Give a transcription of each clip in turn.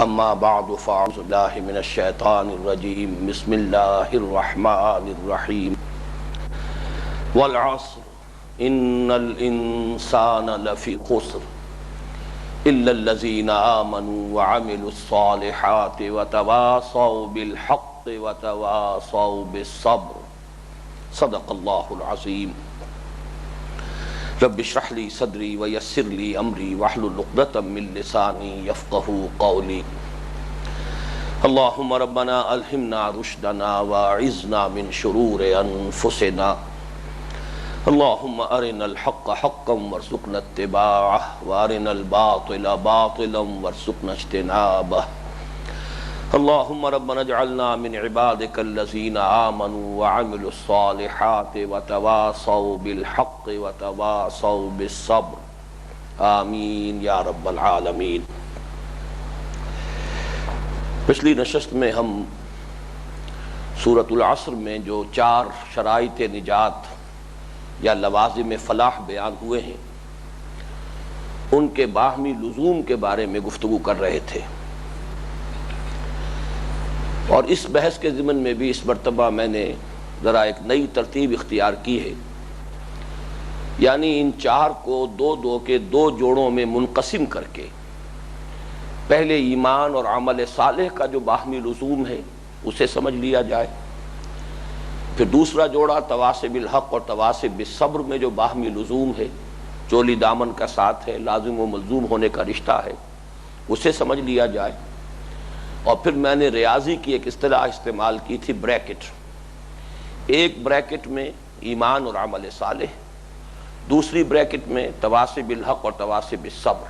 اما بعد فاعوذ باللہ من الشیطان الرجیم بسم اللہ الرحمن الرحیم والعصر ان الانسان لفی خسر الا الذین آمنوا وعملوا الصالحات وتواصوا بالحق وتواصوا بالصبر صدق اللہ العظیم رب اشرح لی صدری ویسر لی امری واحلل عقدۃ من لسانی یفقہوا قولی اللہم ربنا الہمنا رشدنا واعذنا من شرور انفسنا اللہم ارنا الحق حقا وارزقنا اتباعہ وارنا الباطل باطلا وارزقنا اجتنابہ اللہم ربنا اجعلنا من عبادک الذین آمنوا وعملوا الصالحات وتواصوا بالحق وتواصوا بالصبر آمین یا رب العالمین۔ پچھلی نشست میں ہم سورۃ العصر میں جو 4 شرائط نجات یا لوازم فلاح بیان ہوئے ہیں ان کے باہمی لزوم کے بارے میں گفتگو کر رہے تھے، اور اس بحث کے ضمن میں بھی اس مرتبہ میں نے ذرا ایک نئی ترتیب اختیار کی ہے، یعنی ان 4 کو 2 کے 2 جوڑوں میں منقسم کر کے پہلے ایمان اور عمل صالح کا جو باہمی لزوم ہے اسے سمجھ لیا جائے، پھر دوسرا جوڑا تواصی بالحق اور تواصی بالصبر میں جو باہمی لزوم ہے، چولی دامن کا ساتھ ہے، لازم و ملزوم ہونے کا رشتہ ہے، اسے سمجھ لیا جائے۔ اور پھر میں نے ریاضی کی ایک اصطلاح استعمال کی تھی، بریکٹ، ایک بریکٹ میں ایمان اور عمل صالح، دوسری بریکٹ میں تواصی بالحق اور تواصی بالصبر۔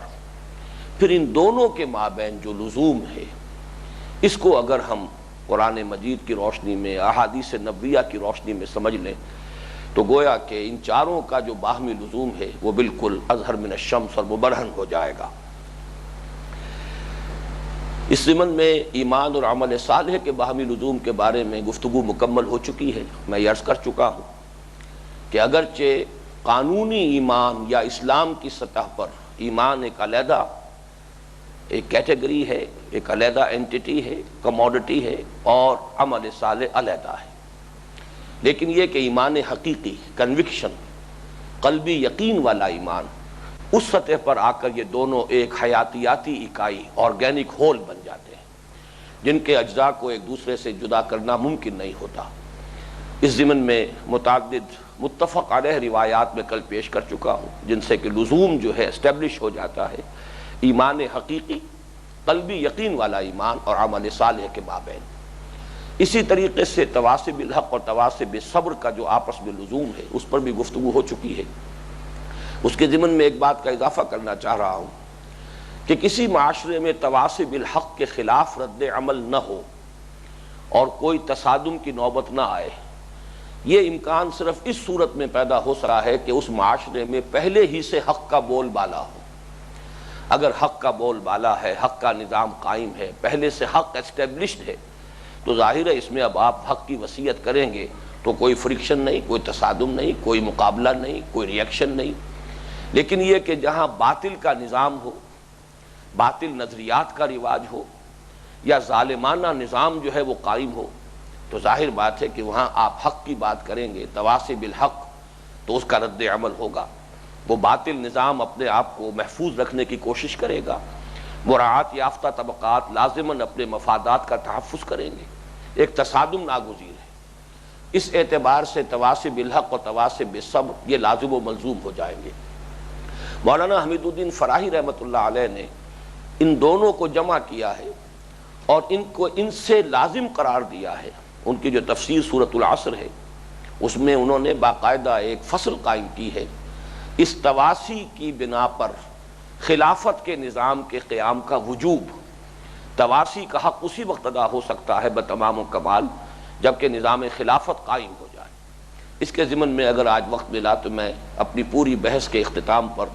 پھر ان دونوں کے مابین جو لزوم ہے اس کو اگر ہم قرآن مجید کی روشنی میں، احادیث نبویہ کی روشنی میں سمجھ لیں تو گویا کہ ان 4 کا جو باہمی لزوم ہے وہ بالکل اظہر من الشمس اور مبرہن ہو جائے گا۔ اس ضمن میں ایمان اور عمل صالح کے باہمی لزوم کے بارے میں گفتگو مکمل ہو چکی ہے۔ میں یہ عرض کر چکا ہوں کہ اگرچہ قانونی ایمان یا اسلام کی سطح پر ایمان ایک علیحدہ ایک کیٹیگری ہے، ایک علیحدہ اینٹیٹی ہے، کموڈٹی ہے، اور عمل صالح علیحدہ ہے، لیکن یہ کہ ایمان حقیقی، کنوکشن، قلبی یقین والا ایمان، اس سطح پر آ کر یہ دونوں ایک حیاتیاتی اکائی، آرگینک ہول بن جاتے ہیں، جن کے اجزاء کو ایک دوسرے سے جدا کرنا ممکن نہیں ہوتا۔ اس ضمن میں متعدد متفق علیہ روایات میں کل پیش کر چکا ہوں، جن سے کہ لزوم جو ہے اسٹیبلش ہو جاتا ہے ایمان حقیقی، قلبی یقین والا ایمان اور عمل صالح کے مابین۔ اسی طریقے سے تواصی بالحق اور تواصی بالصبر کا جو آپس میں لزوم ہے اس پر بھی گفتگو ہو چکی ہے۔ اس کے ضمن میں ایک بات کا اضافہ کرنا چاہ رہا ہوں کہ کسی معاشرے میں تواصی بالحق کے خلاف رد عمل نہ ہو اور کوئی تصادم کی نوبت نہ آئے، یہ امکان صرف اس صورت میں پیدا ہو سکتا ہے کہ اس معاشرے میں پہلے ہی سے حق کا بول بالا ہو۔ اگر حق کا بول بالا ہے، حق کا نظام قائم ہے، پہلے سے حق اسٹیبلشڈ ہے، تو ظاہر ہے اس میں اب آپ حق کی وصیت کریں گے تو کوئی فرکشن نہیں، کوئی تصادم نہیں، کوئی مقابلہ نہیں، کوئی ریئیکشن نہیں۔ لیکن یہ کہ جہاں باطل کا نظام ہو، باطل نظریات کا رواج ہو، یا ظالمانہ نظام جو ہے وہ قائم ہو، تو ظاہر بات ہے کہ وہاں آپ حق کی بات کریں گے، تواصی بالحق، تو اس کا رد عمل ہوگا۔ وہ باطل نظام اپنے آپ کو محفوظ رکھنے کی کوشش کرے گا، مراعات یافتہ طبقات لازماً اپنے مفادات کا تحفظ کریں گے، ایک تصادم ناگزیر ہے۔ اس اعتبار سے تواصی بالحق اور تواصی بالصبر یہ لازم و ملزوم ہو جائیں گے۔ مولانا حمید الدین فراہی رحمۃ اللہ علیہ نے ان دونوں کو جمع کیا ہے اور ان کو ان سے لازم قرار دیا ہے۔ ان کی جو تفسیر سورۃ العصر ہے اس میں انہوں نے باقاعدہ ایک فصل قائم کی ہے، اس تواصی کی بنا پر خلافت کے نظام کے قیام کا وجوب۔ تواصی کا حق اسی وقت ادا ہو سکتا ہے بتمام و کمال جبکہ نظام خلافت قائم ہو جائے۔ اس کے ضمن میں اگر آج وقت ملا تو میں اپنی پوری بحث کے اختتام پر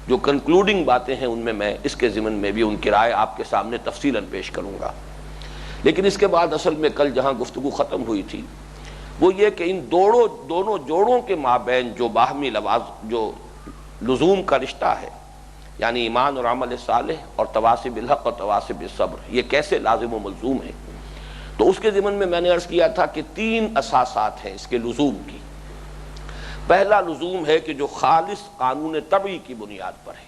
جو کنکلوڈنگ باتیں ہیں ان میں اس کے ضمن میں بھی ان کی رائے آپ کے سامنے تفصیلاً پیش کروں گا۔ لیکن اس کے بعد اصل میں کل جہاں گفتگو ختم ہوئی تھی وہ یہ کہ ان دونوں جوڑوں کے مابین جو باہمی جو لزوم کا رشتہ ہے، یعنی ایمان اور عمل صالح اور تواصی بالحق اور تواصی بالصبر، یہ کیسے لازم و ملزوم ہے؟ تو اس کے ضمن میں نے عرض کیا تھا کہ 3 اساسات ہیں اس کے لزوم کی۔ پہلا لزوم ہے کہ جو خالص قانون طبعی کی بنیاد پر ہے،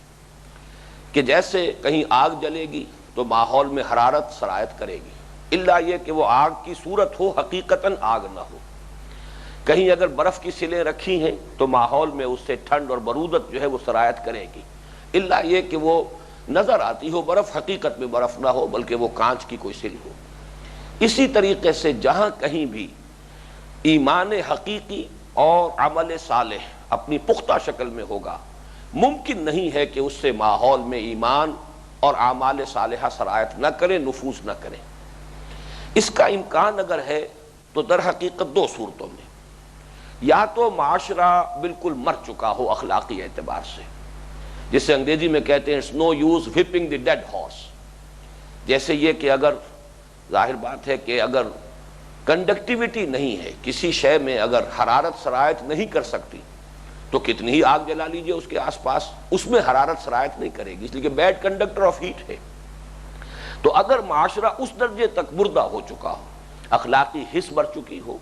کہ جیسے کہیں آگ جلے گی تو ماحول میں حرارت سرایت کرے گی، الا یہ کہ وہ آگ کی صورت ہو، حقیقتاً آگ نہ ہو۔ کہیں اگر برف کی سلیں رکھی ہیں تو ماحول میں اس سے ٹھنڈ اور برودت جو ہے وہ سرایت کرے گی، الا یہ کہ وہ نظر آتی ہو برف، حقیقت میں برف نہ ہو بلکہ وہ کانچ کی کوئی سل ہو۔ اسی طریقے سے جہاں کہیں بھی ایمان حقیقی اور عمل صالح اپنی پختہ شکل میں ہوگا، ممکن نہیں ہے کہ اس سے ماحول میں ایمان اور اعمال صالحہ سرایت نہ کرے، نفوذ نہ کرے۔ اس کا امکان اگر ہے تو در حقیقت 2 صورتوں میں، یا تو معاشرہ بالکل مر چکا ہو اخلاقی اعتبار سے، جسے انگریزی میں کہتے ہیں it's no use whipping the dead horse، جیسے یہ کہ اگر ظاہر بات ہے کہ اگر کنڈکٹیوٹی نہیں ہے کسی شے میں، اگر حرارت سرایت نہیں کر سکتی تو کتنی ہی آگ جلا لیجئے اس کے آس پاس، اس میں حرارت سرایت نہیں کرے گی، اس لیے کہ بیڈ کنڈکٹر آف ہیٹ ہے۔ تو اگر معاشرہ اس درجے تک مردہ ہو چکا ہو، اخلاقی حس مر چکی ہو،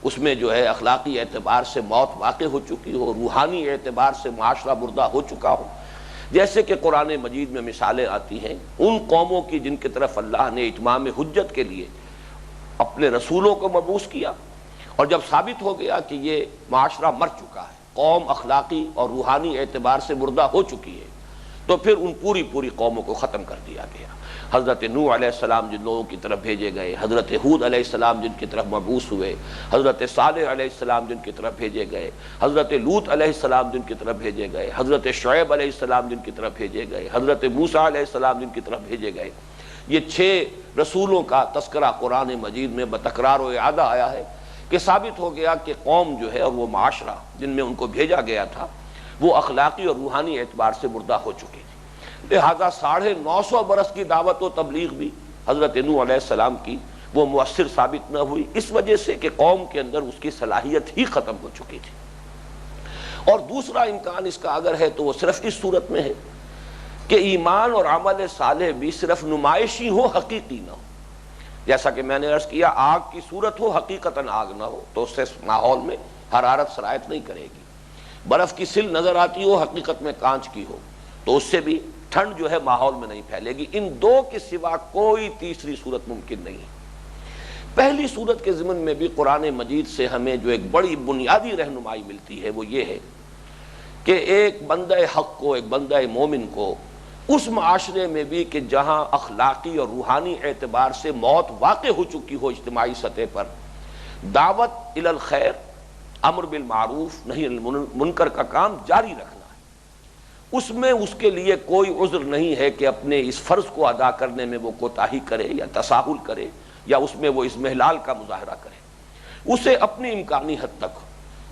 اس میں جو ہے اخلاقی اعتبار سے موت واقع ہو چکی ہو، روحانی اعتبار سے معاشرہ مردہ ہو چکا ہو، جیسے کہ قرآن مجید میں مثالیں آتی ہیں ان قوموں کی جن کی طرف اللہ نے اتمام حجت کے لیے اپنے رسولوں کو مبعوث کیا، اور جب ثابت ہو گیا کہ یہ معاشرہ مر چکا ہے، قوم اخلاقی اور روحانی اعتبار سے مردہ ہو چکی ہے، تو پھر ان پوری قوموں کو ختم کر دیا گیا۔ حضرت نوح علیہ السلام جن لوگوں کی طرف بھیجے گئے، حضرت ہود علیہ السلام جن کی طرف مبعوث ہوئے، حضرت صالح علیہ السلام جن کی طرف بھیجے گئے، حضرت لوط علیہ السلام جن کی طرف بھیجے گئے، حضرت شعیب علیہ السلام جن کی طرف بھیجے گئے، حضرت موسیٰ علیہ السلام جن کی طرف بھیجے گئے، یہ 6 رسولوں کا تذکرہ قرآن مجید میں بتکرار و اعادہ آیا ہے کہ ثابت ہو گیا کہ قوم جو ہے اور وہ معاشرہ جن میں ان کو بھیجا گیا تھا وہ اخلاقی اور روحانی اعتبار سے مردہ ہو چکے تھے۔ لہذا 950 برس کی دعوت و تبلیغ بھی حضرت نوح علیہ السلام کی وہ مؤثر ثابت نہ ہوئی، اس وجہ سے کہ قوم کے اندر اس کی صلاحیت ہی ختم ہو چکی تھی۔ اور دوسرا امکان اس کا اگر ہے تو وہ صرف اس صورت میں ہے کہ ایمان اور عمل صالح بھی صرف نمائشی ہو، حقیقی نہ ہو۔ جیسا کہ میں نے عرض کیا، آگ کی صورت ہو، حقیقتاً آگ نہ ہو تو اس سے ماحول میں حرارت سرایت نہیں کرے گی۔ برف کی سل نظر آتی ہو، حقیقت میں کانچ کی ہو تو اس سے بھی ٹھنڈ جو ہے ماحول میں نہیں پھیلے گی۔ ان 2 کے سوا کوئی تیسری صورت ممکن نہیں ہے۔ پہلی صورت کے ضمن میں بھی قرآن مجید سے ہمیں جو ایک بڑی بنیادی رہنمائی ملتی ہے وہ یہ ہے کہ ایک بندہ حق کو، ایک بندہ مومن کو اس معاشرے میں بھی کہ جہاں اخلاقی اور روحانی اعتبار سے موت واقع ہو چکی ہو اجتماعی سطح پر، دعوت الی الخیر، امر بالمعروف نہی عن المنکر کا کام جاری رکھنا ہے۔ اس میں اس کے لیے کوئی عذر نہیں ہے کہ اپنے اس فرض کو ادا کرنے میں وہ کوتاہی کرے یا تساہل کرے یا اس میں وہ اضمحلال کا مظاہرہ کرے۔ اسے اپنی امکانی حد تک،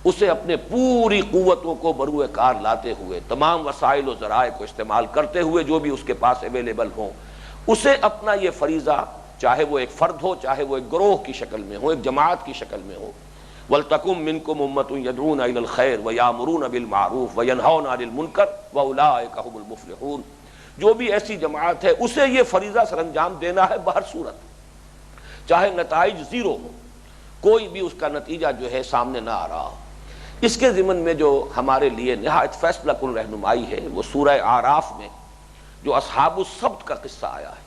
اسے اپنے پوری قوتوں کو بروئے کار لاتے ہوئے، تمام وسائل و ذرائع کو استعمال کرتے ہوئے جو بھی اس کے پاس اویلیبل ہوں، اسے اپنا یہ فریضہ، چاہے وہ ایک فرد ہو، چاہے وہ ایک گروہ کی شکل میں ہو، ایک جماعت کی شکل میں ہو، وَلْتَكُمْ مِنْكُمْ أُمَّةٌ يَدْعُونَ إِلَى الْخَيْرِ وَيَأْمُرُونَ بِالْمَعْرُوفِ وَيَنْهَوْنَ عَنِ الْمُنْكَرِ وَأُولَٰئِكَ هُمُ الْمُفْلِحُونَ۔ جو بھی ایسی جماعت ہے اسے یہ فریضہ سر انجام دینا ہے بہر صورت، چاہے نتائج 0 ہو، کوئی بھی اس کا نتیجہ جو ہے سامنے نہ آ رہا ہو۔ اس کے ضمن میں جو ہمارے لیے نہایت فیصلہ کن رہنمائی ہے وہ سورہ اعراف میں جو اصحاب السبت کا قصہ آیا ہے،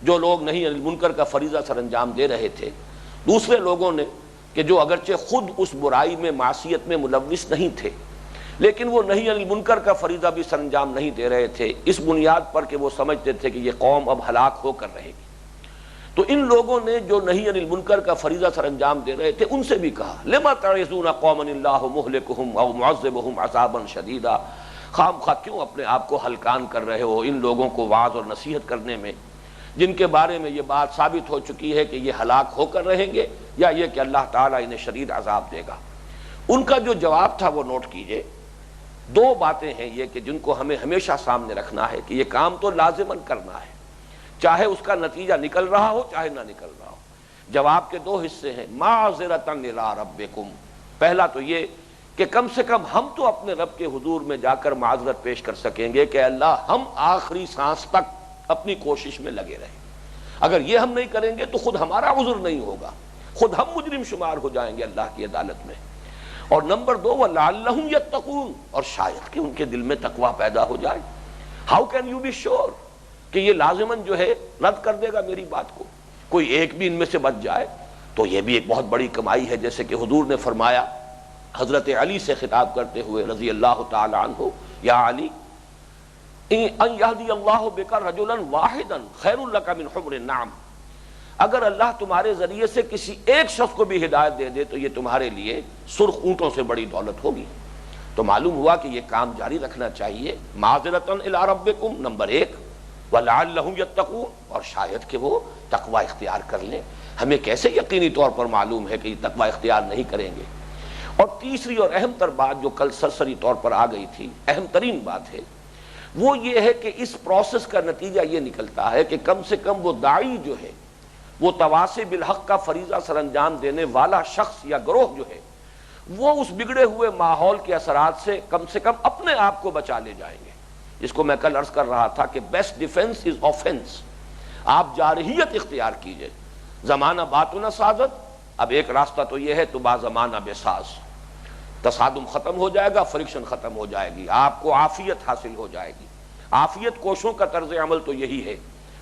جو لوگ نہی عن المنکر کا فریضہ سر انجام دے رہے تھے، دوسرے لوگوں نے کہ جو اگرچہ خود اس برائی میں معصیت میں ملوث نہیں تھے لیکن وہ نہی عن المنکر کا فریضہ بھی سر انجام نہیں دے رہے تھے، اس بنیاد پر کہ وہ سمجھتے تھے کہ یہ قوم اب ہلاک ہو کر رہے گی۔ تو ان لوگوں نے جو نہی عن المنکر کا فریضہ سر انجام دے رہے تھے ان سے بھی کہا لما تعظون قوما اللہ مہلکہم او معذبہم عذابا شدیدا، خام خواہ کیوں اپنے آپ کو ہلکان کر رہے ہو ان لوگوں کو وعظ اور نصیحت کرنے میں جن کے بارے میں یہ بات ثابت ہو چکی ہے کہ یہ ہلاک ہو کر رہیں گے یا یہ کہ اللہ تعالیٰ انہیں شدید عذاب دے گا۔ ان کا جو جواب تھا وہ نوٹ کیجئے۔ 2 باتیں ہیں یہ کہ جن کو ہمیں ہمیشہ سامنے رکھنا ہے کہ یہ کام تو لازماً کرنا ہے، چاہے اس کا نتیجہ نکل رہا ہو چاہے نہ نکل رہا ہو۔ جواب کے 2 حصے ہیں، معذرۃ الی ربکم، پہلا تو یہ کہ کم سے کم ہم تو اپنے رب کے حضور میں جا کر معذرت پیش کر سکیں گے کہ اللہ ہم آخری سانس تک اپنی کوشش میں لگے رہیں. اگر یہ ہم نہیں کریں گے تو خود ہمارا عذر نہیں ہوگا، خود ہم مجرم شمار ہو جائیں گے اللہ کی عدالت میں. اور نمبر 2 وَلَعَلَّهُمْ يَتَّقُونَ، اور شاید کہ ان کے دل میں تقوی پیدا ہو جائے. How can you be sure کہ یہ لازماً جو ہے رد کر دے گا میری بات کو؟ کوئی ایک بھی ان میں سے بچ جائے تو یہ بھی ایک بہت بڑی کمائی ہے. جیسے کہ حضور نے فرمایا حضرت علی سے خطاب کرتے ہوئے رضی اللہ تعالی عنہ، یا علی ان یہدی اللہ بک رجلا واحدا خیر لک من حمر النعم، اگر اللہ تمہارے ذریعے سے کسی ایک شخص کو بھی ہدایت دے دے تو یہ تمہارے لیے سرخ اونٹوں سے بڑی دولت ہوگی. تو معلوم ہوا کہ یہ کام جاری رکھنا چاہیے. معذرۃ الی ربکم نمبر 1، وَلَعَلَّهُمْ يَتَّقُونَ، اور شاید کہ وہ تقوی اختیار کر لیں. ہمیں کیسے یقینی طور پر معلوم ہے کہ یہ تقوی اختیار نہیں کریں گے؟ اور تیسری اور اہم تر بات جو کل سرسری طور پر آ گئی تھی، اہم ترین بات ہے، وہ یہ ہے کہ اس پروسیس کا نتیجہ یہ نکلتا ہے کہ کم سے کم وہ داعی جو ہے، وہ تواصی بالحق کا فریضہ سر انجام دینے والا شخص یا گروہ جو ہے، وہ اس بگڑے ہوئے ماحول کے اثرات سے کم اپنے آپ کو بچا لے جائیں گے. جس کو میں کل عرض کر رہا تھا کہ بیسٹ ڈیفنس از آفینس. آپ جارحیت اختیار کیجئے. زمانہ باتنا سازت، اب ایک راستہ تو یہ ہے تو با زمانہ بے ساز. تصادم ختم ہو جائے گا، فرکشن ختم ہو جائے گی، آپ کو عافیت حاصل ہو جائے گی. عافیت کوشوں کا طرز عمل تو یہی ہے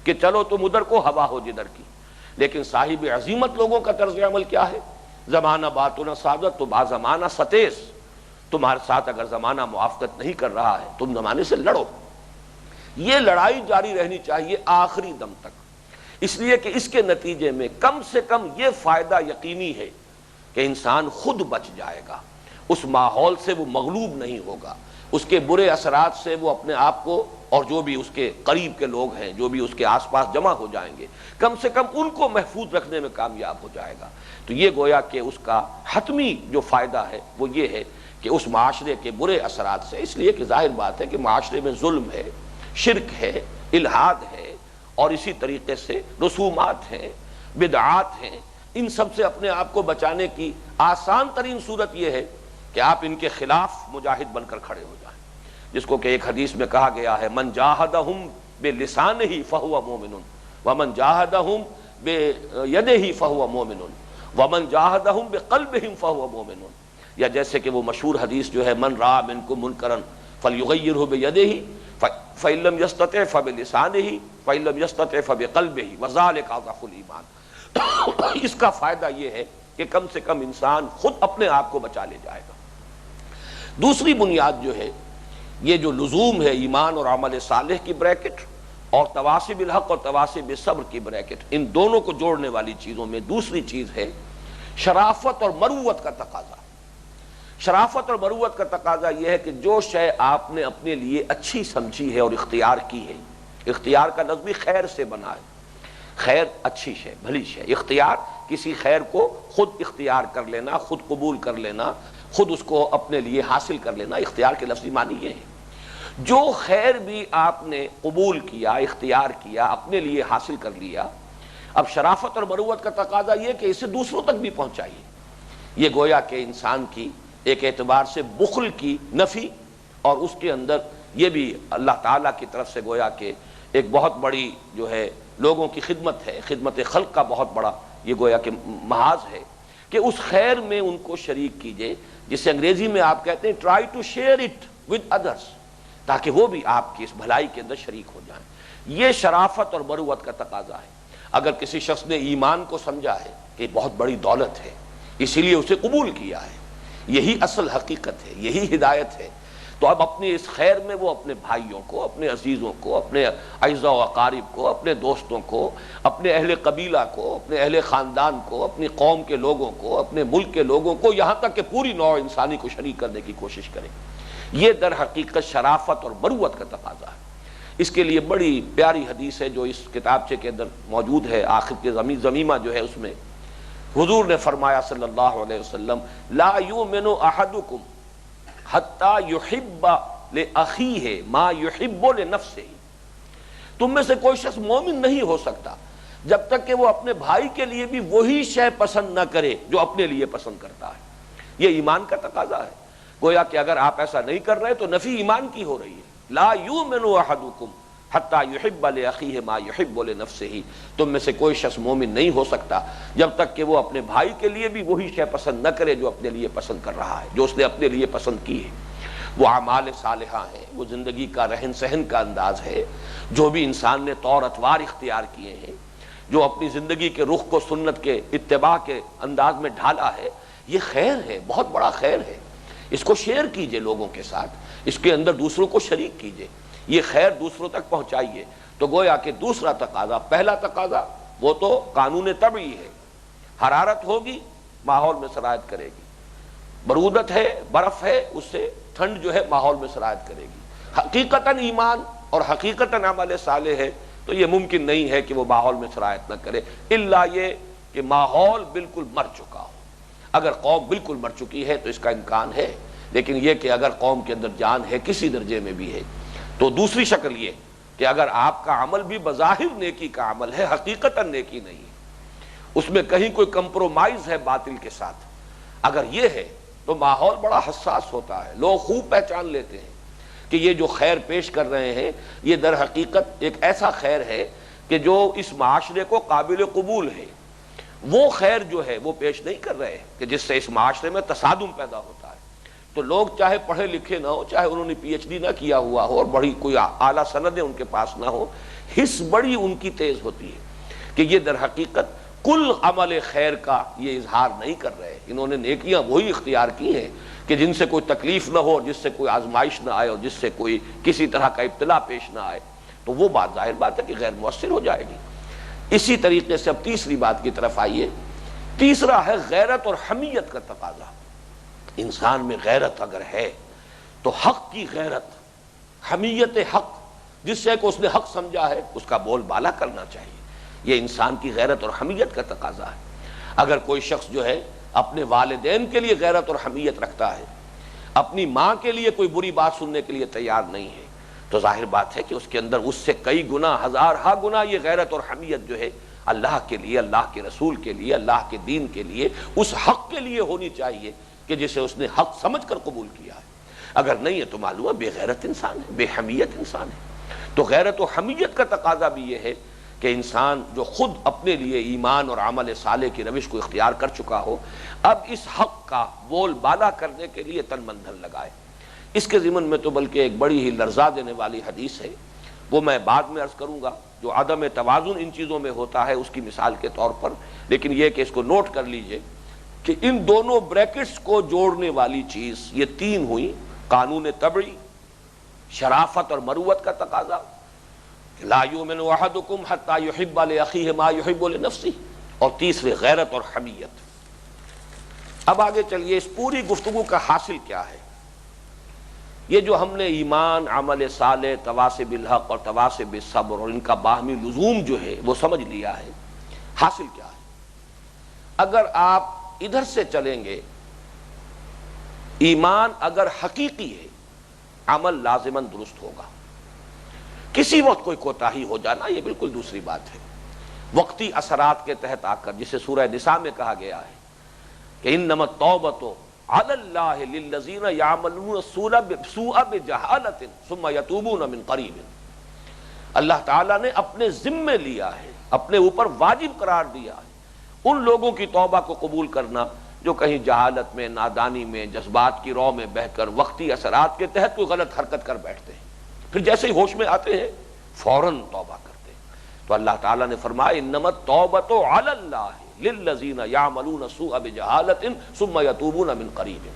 کہ چلو تم ادھر کو ہوا ہو جدھر کی. لیکن صاحب عظیمت لوگوں کا طرز عمل کیا ہے؟ زمانہ باتنا سازت تو با زمانہ ستیز. تمہارے ساتھ اگر زمانہ موافقت نہیں کر رہا ہے تم زمانے سے لڑو. یہ لڑائی جاری رہنی چاہیے آخری دم تک، اس لیے کہ اس کے نتیجے میں کم سے کم یہ فائدہ یقینی ہے کہ انسان خود بچ جائے گا. اس ماحول سے وہ مغلوب نہیں ہوگا، اس کے برے اثرات سے وہ اپنے آپ کو اور جو بھی اس کے قریب کے لوگ ہیں، جو بھی اس کے آس پاس جمع ہو جائیں گے، کم سے کم ان کو محفوظ رکھنے میں کامیاب ہو جائے گا. تو یہ گویا کہ اس کا حتمی جو فائدہ ہے وہ یہ ہے کہ اس معاشرے کے برے اثرات سے، اس لیے کہ ظاہر بات ہے کہ معاشرے میں ظلم ہے، شرک ہے، الحاد ہے، اور اسی طریقے سے رسومات ہیں، بدعات ہیں. ان سب سے اپنے آپ کو بچانے کی آسان ترین صورت یہ ہے کہ آپ ان کے خلاف مجاہد بن کر کھڑے ہو جائیں. جس کو کہ ایک حدیث میں کہا گیا ہے من جاہدہم بلسانہ فہو مومن ومن جاہدہم بیدہ فہو مومن ومن جاہدہم بقلبہ فہو مومن. یا جیسے کہ وہ مشہور حدیث جو ہے من رأى منکم منکرا فلیغیرہ بیدہ فإن لم یستطع فبلسانہ فإن لم یستطع فبقلبہ وذلک اضعف الایمان. اس کا فائدہ یہ ہے کہ کم سے کم انسان خود اپنے آپ کو بچا لے جائے گا. دوسری بنیاد جو ہے، یہ جو لزوم ہے ایمان اور عمل صالح کی بریکٹ اور تواصی بالحق اور تواصی بالصبر کی بریکٹ، ان دونوں کو جوڑنے والی چیزوں میں دوسری چیز ہے شرافت اور مروت کا تقاضا. شرافت اور مروت کا تقاضا یہ ہے کہ جو شے آپ نے اپنے لیے اچھی سمجھی ہے اور اختیار کی ہے، اختیار کا لفظ بھی خیر سے بنا ہے، خیر اچھی شے، بھلی شے. اختیار کسی خیر کو خود اختیار کر لینا، خود قبول کر لینا، خود اس کو اپنے لیے حاصل کر لینا. اختیار کے لفظی معنی یہ ہے جو خیر بھی آپ نے قبول کیا، اختیار کیا، اپنے لیے حاصل کر لیا، اب شرافت اور مروت کا تقاضا یہ کہ اسے دوسروں تک بھی پہنچائیے. یہ گویا کہ انسان کی ایک اعتبار سے بخل کی نفی، اور اس کے اندر یہ بھی اللہ تعالیٰ کی طرف سے گویا کہ ایک بہت بڑی جو ہے لوگوں کی خدمت ہے، خدمت خلق کا بہت بڑا یہ گویا کہ محاذ ہے کہ اس خیر میں ان کو شریک کیجئے، جسے انگریزی میں آپ کہتے ہیں try to share it with others, تاکہ وہ بھی آپ کی اس بھلائی کے اندر شریک ہو جائیں. یہ شرافت اور مروت کا تقاضا ہے. اگر کسی شخص نے ایمان کو سمجھا ہے کہ بہت بڑی دولت ہے، اسی لیے اسے قبول کیا ہے، یہی اصل حقیقت ہے، یہی ہدایت ہے، تو اب اپنی اس خیر میں وہ اپنے بھائیوں کو، اپنے عزیزوں کو، اپنے اعزاء و اقارب کو، اپنے دوستوں کو، اپنے اہل قبیلہ کو، اپنے اہل خاندان کو، اپنی قوم کے لوگوں کو، اپنے ملک کے لوگوں کو، یہاں تک کہ پوری نوع انسانی کو شریک کرنے کی کوشش کریں. یہ در حقیقت شرافت اور مروت کا تقاضا ہے. اس کے لیے بڑی پیاری حدیث ہے جو اس کتابچے کے اندر موجود ہے، آخر کے ضمیمہ جو ہے اس میں حضور نے فرمایا صلی اللہ علیہ وسلم لا یؤمن احدکم حتی یحب لأخیہ ما یحب لنفسہ. تم میں سے کوئی شخص مومن نہیں ہو سکتا جب تک کہ وہ اپنے بھائی کے لیے بھی وہی شے پسند نہ کرے جو اپنے لیے پسند کرتا ہے. یہ ایمان کا تقاضا ہے. گویا کہ اگر آپ ایسا نہیں کر رہے تو نفی ایمان کی ہو رہی ہے۔ لا یؤمن احدکم حتی یحب لاخیہ ما یحب لنفسہ، تم میں سے کوئی شخص مومن نہیں ہو سکتا جب تک کہ وہ اپنے بھائی کے لیے بھی وہی شے پسند نہ کرے جو اپنے لیے پسند کر رہا ہے، جو اس نے اپنے لیے پسند کی ہے۔ وہ اعمال صالحہ ہیں، وہ زندگی کا رہن سہن کا انداز ہے، جو بھی انسان نے طور اطوار اختیار کیے ہیں، جو اپنی زندگی کے رخ کو سنت کے اتباع کے انداز میں ڈھالا ہے، یہ خیر ہے، بہت بڑا خیر ہے۔ اس کو شیئر کیجئے لوگوں کے ساتھ، اس کے اندر دوسروں کو شریک کیجئے، یہ خیر دوسروں تک پہنچائیے۔ تو گویا کہ دوسرا تقاضا، پہلا تقاضا وہ تو قانون طبعی ہے، حرارت ہوگی ماحول میں سرایت کرے گی، برودت ہے، برف ہے، اس سے ٹھنڈ جو ہے ماحول میں سرایت کرے گی۔ حقیقتاً ایمان اور حقیقتاً عمل صالح ہے تو یہ ممکن نہیں ہے کہ وہ ماحول میں سرایت نہ کرے، الا یہ کہ ماحول بالکل مر چکا ہو۔ اگر قوم بالکل مر چکی ہے تو اس کا امکان ہے، لیکن یہ کہ اگر قوم کے اندر جان ہے، کسی درجے میں بھی ہے، تو دوسری شکل یہ کہ اگر آپ کا عمل بھی بظاہر نیکی کا عمل ہے، حقیقتاً نیکی نہیں ہے، اس میں کہیں کوئی کمپرومائز ہے باطل کے ساتھ، اگر یہ ہے تو ماحول بڑا حساس ہوتا ہے، لوگ خوب پہچان لیتے ہیں کہ یہ جو خیر پیش کر رہے ہیں یہ در حقیقت ایک ایسا خیر ہے کہ جو اس معاشرے کو قابل قبول ہے، وہ خیر جو ہے وہ پیش نہیں کر رہے کہ جس سے اس معاشرے میں تصادم پیدا ہوتا ہے۔ تو لوگ چاہے پڑھے لکھے نہ ہو، چاہے انہوں نے پی ایچ ڈی نہ کیا ہوا ہو اور بڑی کوئی اعلیٰ سندیں ان کے پاس نہ ہو، حس بڑی ان کی تیز ہوتی ہے کہ یہ در حقیقت کل عمل خیر کا یہ اظہار نہیں کر رہے، انہوں نے نیکیاں وہی اختیار کی ہیں کہ جن سے کوئی تکلیف نہ ہو، جس سے کوئی آزمائش نہ آئے اور جس سے کوئی کسی طرح کا ابتلا پیش نہ آئے، تو وہ بات ظاہر بات ہے کہ غیر مؤثر ہو جائے گی۔ اسی طریقے سے اب تیسری بات کی طرف آئیے۔ تیسرا ہے غیرت اور حمیت کا تقاضا۔ انسان میں غیرت اگر ہے تو حق کی غیرت، حمیت حق، جس سے کہ اس نے حق سمجھا ہے اس کا بول بالا کرنا چاہیے، یہ انسان کی غیرت اور حمیت کا تقاضا ہے۔ اگر کوئی شخص جو ہے اپنے والدین کے لیے غیرت اور حمیت رکھتا ہے، اپنی ماں کے لیے کوئی بری بات سننے کے لیے تیار نہیں ہے، تو ظاہر بات ہے کہ اس کے اندر اس سے کئی گنا، ہزارہا گنا یہ غیرت اور حمیت جو ہے اللہ کے لیے، اللہ کے رسول کے لیے، اللہ کے دین کے لیے، اس حق کے لیے ہونی چاہیے کہ جسے اس نے حق سمجھ کر قبول کیا ہے۔ اگر نہیں ہے تو معلوم ہے بے غیرت انسان ہے، بے حمیت انسان ہے۔ تو غیرت و حمیت کا تقاضا بھی یہ ہے کہ انسان جو خود اپنے لیے ایمان اور عمل صالح کی روش کو اختیار کر چکا ہو، اب اس حق کا بول بالا کرنے کے لیے تن من دھن لگائے۔ اس کے ضمن میں تو بلکہ ایک بڑی ہی لرزا دینے والی حدیث ہے، وہ میں بعد میں عرض کروں گا، جو عدم توازن ان چیزوں میں ہوتا ہے اس کی مثال کے طور پر، لیکن یہ کہ اس کو نوٹ کر لیجئے کہ ان دونوں بریکٹس کو جوڑنے والی چیز یہ تین ہوئی: قانون طبعی، شرافت اور مروت کا تقاضا، لا یؤمن احدکم حتی یحب لاخیہ ما یحب لنفسہ، اور تیسرے غیرت اور حمیت۔ اب آگے چلیے، اس پوری گفتگو کا حاصل کیا ہے؟ یہ جو ہم نے ایمان، عمل صالح، تواصی بالحق اور تواصی بالصبر اور ان کا باہمی لزوم جو ہے وہ سمجھ لیا ہے، حاصل کیا ہے؟ اگر آپ ادھر سے چلیں گے، ایمان اگر حقیقی ہے، عمل لازماً درست ہوگا۔ کسی وقت کوئی کوتاہی ہو جانا یہ بالکل دوسری بات ہے، وقتی اثرات کے تحت آ کر، جسے سورہ نساء میں کہا گیا ہے کہ انما التوبۃ علی اللہ للذین یعملون السوء بجہالۃ ثم یتوبون من قریب۔ اللہ تعالیٰ نے اپنے ذمے لیا ہے، اپنے اوپر واجب قرار دیا ہے ان لوگوں کی توبہ کو قبول کرنا جو کہیں جہالت میں، نادانی میں، جذبات کی رو میں بہہ کر وقتی اثرات کے تحت کوئی غلط حرکت کر بیٹھتے ہیں، پھر جیسے ہی ہوش میں آتے ہیں فوراً توبہ کرتے ہیں۔ تو اللہ تعالیٰ نے فرمایا انما التوبۃ علی اللہ للذین یعملون السوء بجہالۃ ثم یتوبون من قریب۔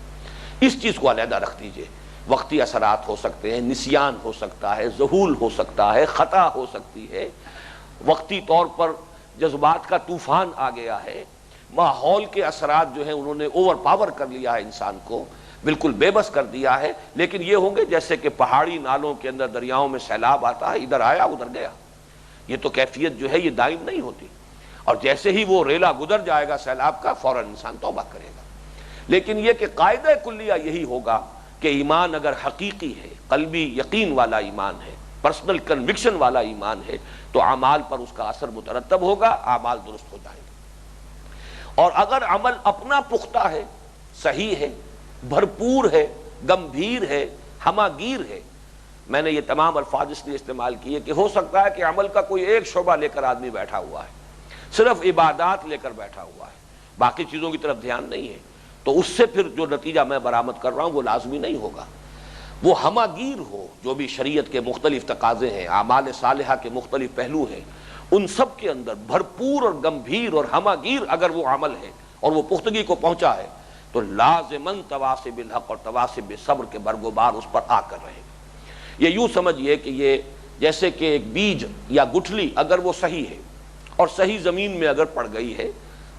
اس چیز کو علیحدہ رکھ دیجئے، وقتی اثرات ہو سکتے ہیں، نسیان ہو سکتا ہے، ذہول ہو سکتا ہے، خطا ہو سکتی ہے، وقتی طور پر جذبات کا طوفان آ گیا ہے، ماحول کے اثرات جو ہیں انہوں نے اوور پاور کر لیا ہے انسان کو، بالکل بے بس کر دیا ہے، لیکن یہ ہوں گے جیسے کہ پہاڑی نالوں کے اندر دریاؤں میں سیلاب آتا ہے، ادھر آیا ادھر گیا، یہ تو کیفیت جو ہے یہ دائم نہیں ہوتی، اور جیسے ہی وہ ریلا گزر جائے گا سیلاب کا فوراً انسان توبہ کرے گا۔ لیکن یہ کہ قاعدہ کلیہ یہی ہوگا کہ ایمان اگر حقیقی ہے، قلبی یقین والا ایمان ہے، پرسنل کنوکشن والا ایمان ہے، تو اعمال پر اس کا اثر مترتب ہوگا، اعمال درست ہو جائیں گے۔ اور اگر عمل اپنا پختہ ہے، صحیح ہے، بھرپور ہے، گمبھیر ہے، ہماگیر ہے۔ میں نے یہ تمام الفاظ اس لیے استعمال کیے کہ ہو سکتا ہے کہ عمل کا کوئی ایک شعبہ لے کر آدمی بیٹھا ہوا ہے، صرف عبادات لے کر بیٹھا ہوا ہے، باقی چیزوں کی طرف دھیان نہیں ہے، تو اس سے پھر جو نتیجہ میں برآمد کر رہا ہوں وہ لازمی نہیں ہوگا۔ وہ ہماگیر ہو، جو بھی شریعت کے مختلف تقاضے ہیں، اعمال صالحہ کے مختلف پہلو ہیں، ان سب کے اندر بھرپور اور گمبھیر اور ہماگیر اگر وہ عمل ہے اور وہ پختگی کو پہنچا ہے تو لازماً تواصب الحق اور تواصب صبر کے برگوبار اس پر آ کر رہے گا۔ یہ یوں سمجھیے کہ یہ جیسے کہ ایک بیج یا گٹھلی اگر وہ صحیح ہے اور صحیح زمین میں اگر پڑ گئی ہے،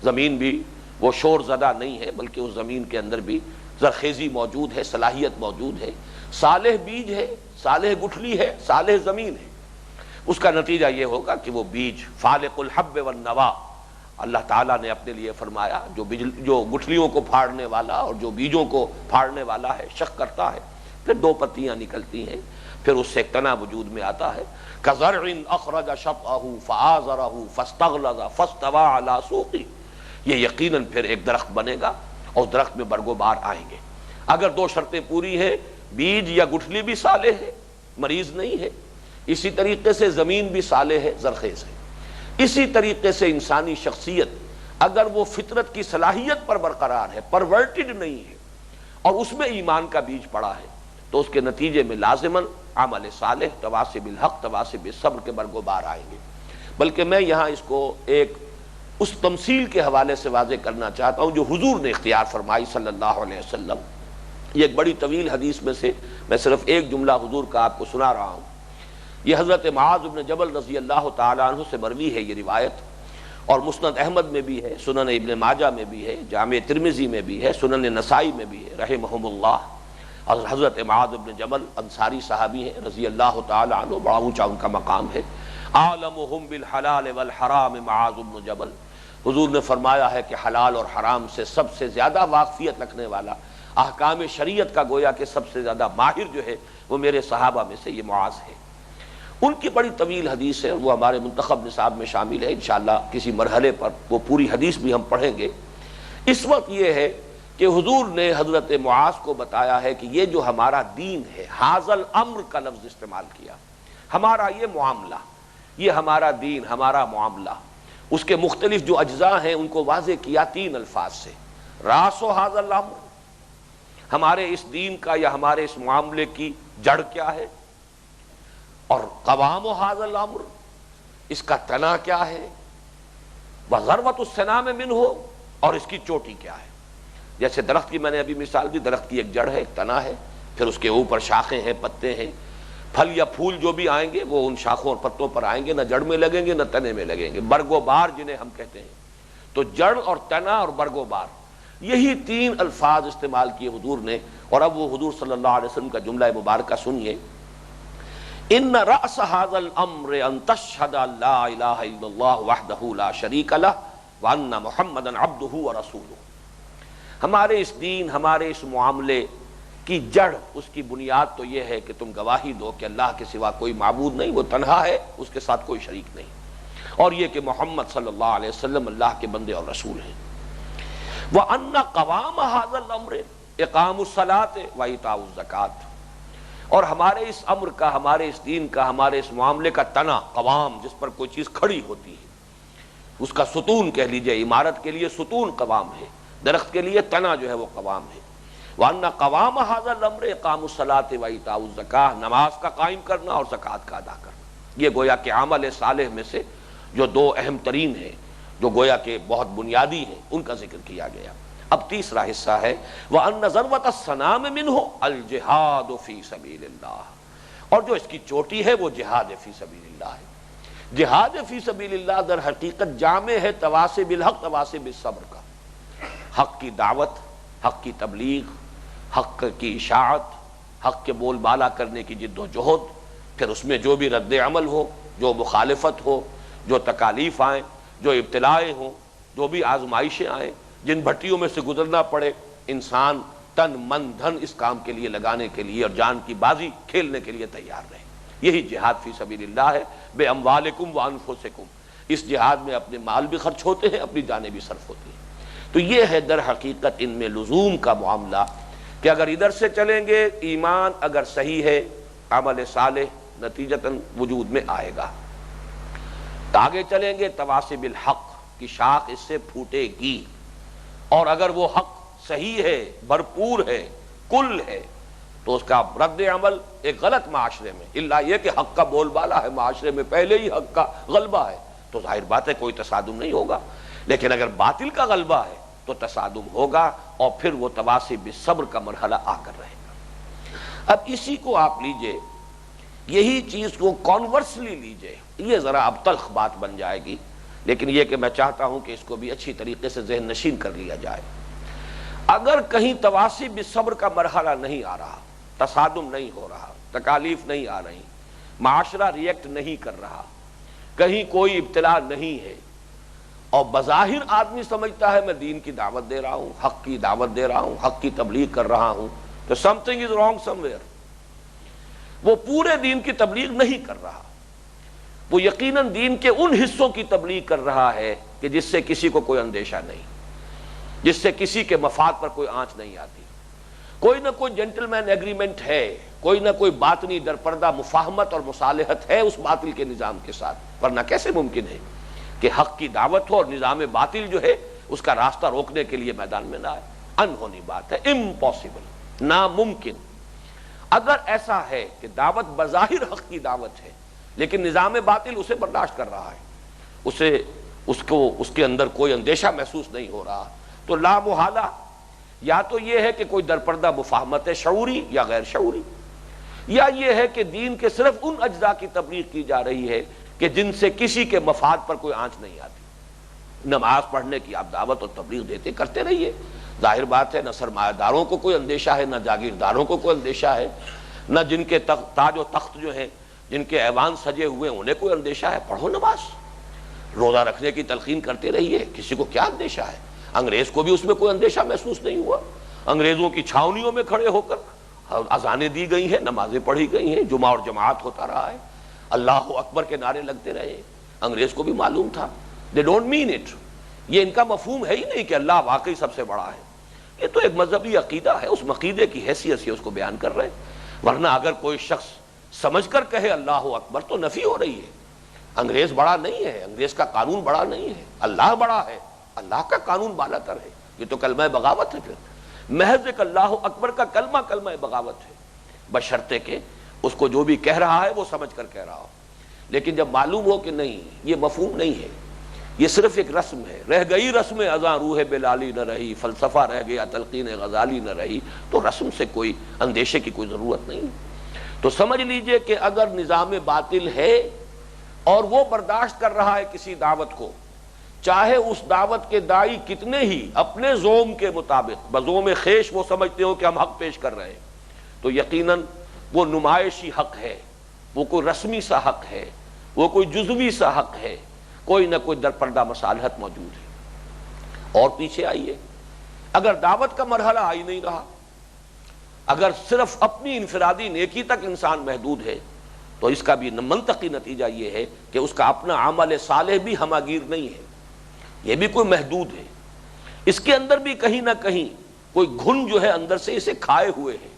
زمین بھی وہ شور زدہ نہیں ہے بلکہ اس زمین کے اندر بھی زرخیزی موجود ہے، صلاحیت موجود ہے، صالح بیج ہے، صالح گٹھلی ہے، صالح زمین ہے، اس کا نتیجہ یہ ہوگا کہ وہ بیج فالق الحب والنوا، اللہ تعالیٰ نے اپنے لیے فرمایا جو گٹھلیوں کو پھاڑنے والا اور جو بیجوں کو پھاڑنے والا ہے، شق کرتا ہے، پھر دو پتیاں نکلتی ہیں، پھر اس سے ایک تنا وجود میں آتا ہے۔ کزرع اخرج شطأہ فآزرہ فاستغلظ فاستوى علی سوقہ، یہ یقیناً پھر ایک درخت بنے گا اور درخت میں برگ و بار آئیں گے۔ اگر دو شرطیں پوری ہیں، بیج یا گٹھلی بھی صالح ہے، مریض نہیں ہے، اسی طریقے سے زمین بھی صالح ہے، زرخیز ہے، اسی طریقے سے انسانی شخصیت اگر وہ فطرت کی صلاحیت پر برقرار ہے، پرورٹڈ نہیں ہے، اور اس میں ایمان کا بیج پڑا ہے، تو اس کے نتیجے میں لازماً عمل صالح، تواصب الحق، تواصب صبر کے برگ و بار آئیں گے۔ بلکہ میں یہاں اس کو ایک اس تمثیل کے حوالے سے واضح کرنا چاہتا ہوں جو حضور نے اختیار فرمائی صلی اللہ علیہ وسلم۔ یہ ایک بڑی طویل حدیث میں سے میں صرف ایک جملہ حضور کا آپ کو سنا رہا ہوں۔ یہ حضرت معاذ بن جبل رضی اللہ تعالیٰ عنہ سے مروی ہے یہ روایت، اور مسند احمد میں بھی ہے، سنن ابن ماجہ میں بھی ہے، جامع ترمذی میں بھی ہے، سنن نسائی میں بھی ہے رحمہم اللہ۔ اور حضرت معاذ بن جبل انصاری صحابی ہیں رضی اللہ تعالیٰ عنہ، بڑا اونچا ان کا مقام ہے۔ عالمہم بالحلال والحرام معاذ بن جبل، حضور نے فرمایا ہے کہ حلال اور حرام سے سب سے زیادہ واقفیت رکھنے والا، احکام شریعت کا گویا کہ سب سے زیادہ ماہر جو ہے وہ میرے صحابہ میں سے یہ معاذ ہے۔ ان کی بڑی طویل حدیث ہے، وہ ہمارے منتخب نصاب میں شامل ہے، انشاءاللہ کسی مرحلے پر وہ پوری حدیث بھی ہم پڑھیں گے۔ اس وقت یہ ہے کہ حضور نے حضرت معاذ کو بتایا ہے کہ یہ جو ہمارا دین ہے، حاضل امر کا لفظ استعمال کیا، ہمارا یہ معاملہ، یہ ہمارا دین، ہمارا معاملہ، اس کے مختلف جو اجزاء ہیں ان کو واضح کیا تین الفاظ سے۔ راس و حاضل امر، ہمارے اس دین کا یا ہمارے اس معاملے کی جڑ کیا ہے، اور قوام و حاضل امر، اس کا تنا کیا ہے، وذروۃ السنام منہ، اور اس کی چوٹی کیا ہے۔ جیسے درخت کی میں نے ابھی مثال دی، درخت کی ایک جڑ ہے، ایک تنا ہے، پھر اس کے اوپر شاخیں ہیں، پتے ہیں، پھل یا پھول جو بھی آئیں گے وہ ان شاخوں اور پتوں پر آئیں گے، نہ جڑ میں لگیں گے نہ تنے میں لگیں گے، برگ و بار جنہیں ہم کہتے ہیں۔ تو جڑ اور تنا اور برگ و بار، یہی تین الفاظ استعمال کیے حضور نے۔ اور اب وہ حضور صلی اللہ علیہ وسلم کا جملہ مبارکہ سنیے، ان رأس هذا الامر ان تشهد ان لا الہ الا اللہ وحدہ لا شریک لہ وان محمدا عبدہ ورسولہ۔ ہمارے اس دین، ہمارے اس معاملے کی جڑ، اس کی بنیاد تو یہ ہے کہ تم گواہی دو کہ اللہ کے سوا کوئی معبود نہیں، وہ تنہا ہے، اس کے ساتھ کوئی شریک نہیں، اور یہ کہ محمد صلی اللہ علیہ وسلم اللہ کے بندے اور رسول ہیں۔ وَأَنَّ قَوَامَ هَذَا الْأَمْرِ اِقَامُ الصَّلَاةِ وَإِيتَاءُ الزَّكَاةِ، اور ہمارے اس امر کا، ہمارے اس دین کا، ہمارے اس معاملے کا تنا، قوام، جس پر کوئی چیز کھڑی ہوتی ہے، اس کا ستون کہہ لیجئے، عمارت کے لیے ستون قوام ہے، درخت کے لیے تنا جو ہے وہ قوام ہے۔ وَأَنَّ قَوَامَ هَذَا الْأَمْرِ اِقَامُ الصَّلَاةِ وَإِيتَاءُ الزَّكَاةِ، نماز کا قائم کرنا اور زکوٰۃ کا ادا کرنا۔ یہ گویا کہ عمل صالح میں سے جو دو اہم ترین ہیں، جو گویا کہ بہت بنیادی ہیں، ان کا ذکر کیا گیا۔ اب تیسرا حصہ ہے وَأَنَّ ذَرْوَةَ السَّنَامِ مِنْهُ الْجِهَادُ فِي سَبِيلِ اللَّهِ، اور جو اس کی چوٹی ہے وہ جہاد فی سبیل اللہ ہے۔ جہاد فی سبیل اللہ در حقیقت جامع ہے تواصب الحق، تواصب الصبر کا، حق کی دعوت، حق کی تبلیغ، حق کی اشاعت، حق کے بول بالا کرنے کی جد و جہد، پھر اس میں جو بھی رد عمل ہو، جو مخالفت ہو، جو تکالیف آئیں، جو ابتلائیں ہوں، جو بھی آزمائشیں آئیں، جن بھٹیوں میں سے گزرنا پڑے، انسان تن من دھن اس کام کے لیے لگانے کے لیے اور جان کی بازی کھیلنے کے لیے تیار رہے۔ یہی جہاد فی سبیل اللہ ہے، بے اموالکم و انفسکم۔ اس جہاد میں اپنے مال بھی خرچ ہوتے ہیں، اپنی جانیں بھی صرف ہوتی ہیں۔ تو یہ ہے در حقیقت ان میں لزوم کا معاملہ کہ اگر ادھر سے چلیں گے ایمان اگر صحیح ہے عمل صالح نتیجتاً وجود میں آئے گا، آگے چلیں گے تواسب الحق کی شاخ اس سے پھوٹے گی، اور اگر وہ حق صحیح ہے، بھرپور ہے، کل ہے، تو اس کا رد عمل ایک غلط معاشرے میں، الا یہ کہ حق کا بول بالا ہے معاشرے میں، پہلے ہی حق کا غلبہ ہے، تو ظاہر بات ہے کوئی تصادم نہیں ہوگا، لیکن اگر باطل کا غلبہ ہے تو تصادم ہوگا، اور پھر وہ تواصی بالصبر کا مرحلہ آ کر رہے گا۔ اب اسی کو آپ لیجئے، یہی چیز کو کانورسلی لیجئے، یہ ذرا اب تلخ بات بن جائے گی، لیکن یہ کہ میں چاہتا ہوں کہ اس کو بھی اچھی طریقے سے ذہن نشین کر لیا جائے۔ اگر کہیں تواصی بالصبر کا مرحلہ نہیں آ رہا، تصادم نہیں ہو رہا، تکالیف نہیں آ رہی، معاشرہ ریئیکٹ نہیں کر رہا، کہیں کوئی ابتلا نہیں ہے، اور بظاہر آدمی سمجھتا ہے میں دین کی دعوت دے رہا ہوں، حق کی دعوت دے رہا ہوں، حق کی تبلیغ کر رہا ہوں، تو something is wrong somewhere۔ وہ پورے دین کی تبلیغ نہیں کر رہا، وہ یقیناً دین کے ان حصوں کی تبلیغ کر رہا ہے کہ جس سے کسی کو کوئی اندیشہ نہیں، جس سے کسی کے مفاد پر کوئی آنچ نہیں آتی، کوئی نہ کوئی جنٹل مین ایگریمنٹ ہے، کوئی نہ کوئی باطنی درپردہ مفاہمت اور مصالحت ہے اس باطل کے نظام کے ساتھ، ورنہ کیسے ممکن ہے کہ حق کی دعوت ہو اور نظام باطل جو ہے اس کا راستہ روکنے کے لیے میدان میں نہ آئے؟ انہونی بات ہے، امپاسبل، ناممکن۔ اگر ایسا ہے کہ دعوت بظاہر حق کی دعوت ہے لیکن نظام باطل اسے برداشت کر رہا ہے، اس کے اندر کوئی اندیشہ محسوس نہیں ہو رہا، تو لا محالہ یا تو یہ ہے کہ کوئی درپردہ مفاہمت ہے شعوری یا غیر شعوری، یا یہ ہے کہ دین کے صرف ان اجزاء کی تبلیغ کی جا رہی ہے کہ جن سے کسی کے مفاد پر کوئی آنچ نہیں آتی۔ نماز پڑھنے کی آپ دعوت اور تبلیغ دیتے کرتے رہیے، ظاہر بات ہے نہ سرمایہ داروں کو کوئی اندیشہ ہے، نہ جاگیرداروں کو کوئی اندیشہ ہے، نہ جن کے تاج و تخت جو ہیں، جن کے ایوان سجے ہوئے انہیں کوئی اندیشہ ہے۔ پڑھو نماز، روزہ رکھنے کی تلقین کرتے رہیے، کسی کو کیا اندیشہ ہے؟ انگریز کو بھی اس میں کوئی اندیشہ محسوس نہیں ہوا، انگریزوں کی چھاونیوں میں کھڑے ہو کر اذانیں دی گئی ہیں، نمازیں پڑھی گئی ہیں، جمعہ اور جماعت ہوتا رہا ہے، اللہ اکبر کے نعرے لگتے رہے، انگریز کو بھی معلوم تھا۔ they don't mean it، یہ ان کا مفہوم ہے ہی نہیں کہ اللہ واقعی سب سے بڑا ہے، یہ تو ایک مذہبی عقیدہ ہے، اس عقیدے کی حیثیت سے اس کو بیان کر رہے ہیں، ورنہ اگر کوئی شخص سمجھ کر کہے اللہ اکبر تو نفی ہو رہی ہے۔ انگریز بڑا نہیں ہے، انگریز کا قانون بڑا نہیں ہے، اللہ بڑا ہے، اللہ کا قانون بالا تر ہے، یہ تو کلمہ بغاوت ہے، پھر محض ایک اللہ اکبر کا کلمہ بغاوت ہے، بشرطے کہ اس کو جو بھی کہہ رہا ہے وہ سمجھ کر کہہ رہا ہو۔ لیکن جب معلوم ہو کہ نہیں یہ مفہوم نہیں ہے، یہ صرف ایک رسم ہے، رہ گئی رسم اذاں روح بلالی نہ رہی، فلسفہ رہ گیا تلقین غزالی نہ رہی، تو رسم سے کوئی اندیشے کی کوئی ضرورت نہیں۔ تو سمجھ لیجئے کہ اگر نظام باطل ہے اور وہ برداشت کر رہا ہے کسی دعوت کو، چاہے اس دعوت کے داعی کتنے ہی اپنے زوم کے مطابق بزوم خیش وہ سمجھتے ہو کہ ہم حق پیش کر رہے ہیں، تو یقیناً وہ نمائشی حق ہے، وہ کوئی رسمی سا حق ہے، وہ کوئی جزوی سا حق ہے، کوئی نہ کوئی درپردہ مصالحت موجود ہے۔ اور پیچھے آئیے، اگر دعوت کا مرحلہ آ ہی نہیں رہا، اگر صرف اپنی انفرادی نیکی تک انسان محدود ہے، تو اس کا بھی منطقی نتیجہ یہ ہے کہ اس کا اپنا عمل صالح بھی ہماگیر نہیں ہے، یہ بھی کوئی محدود ہے، اس کے اندر بھی کہیں نہ کہیں کوئی گھن جو ہے اندر سے اسے کھائے ہوئے ہے۔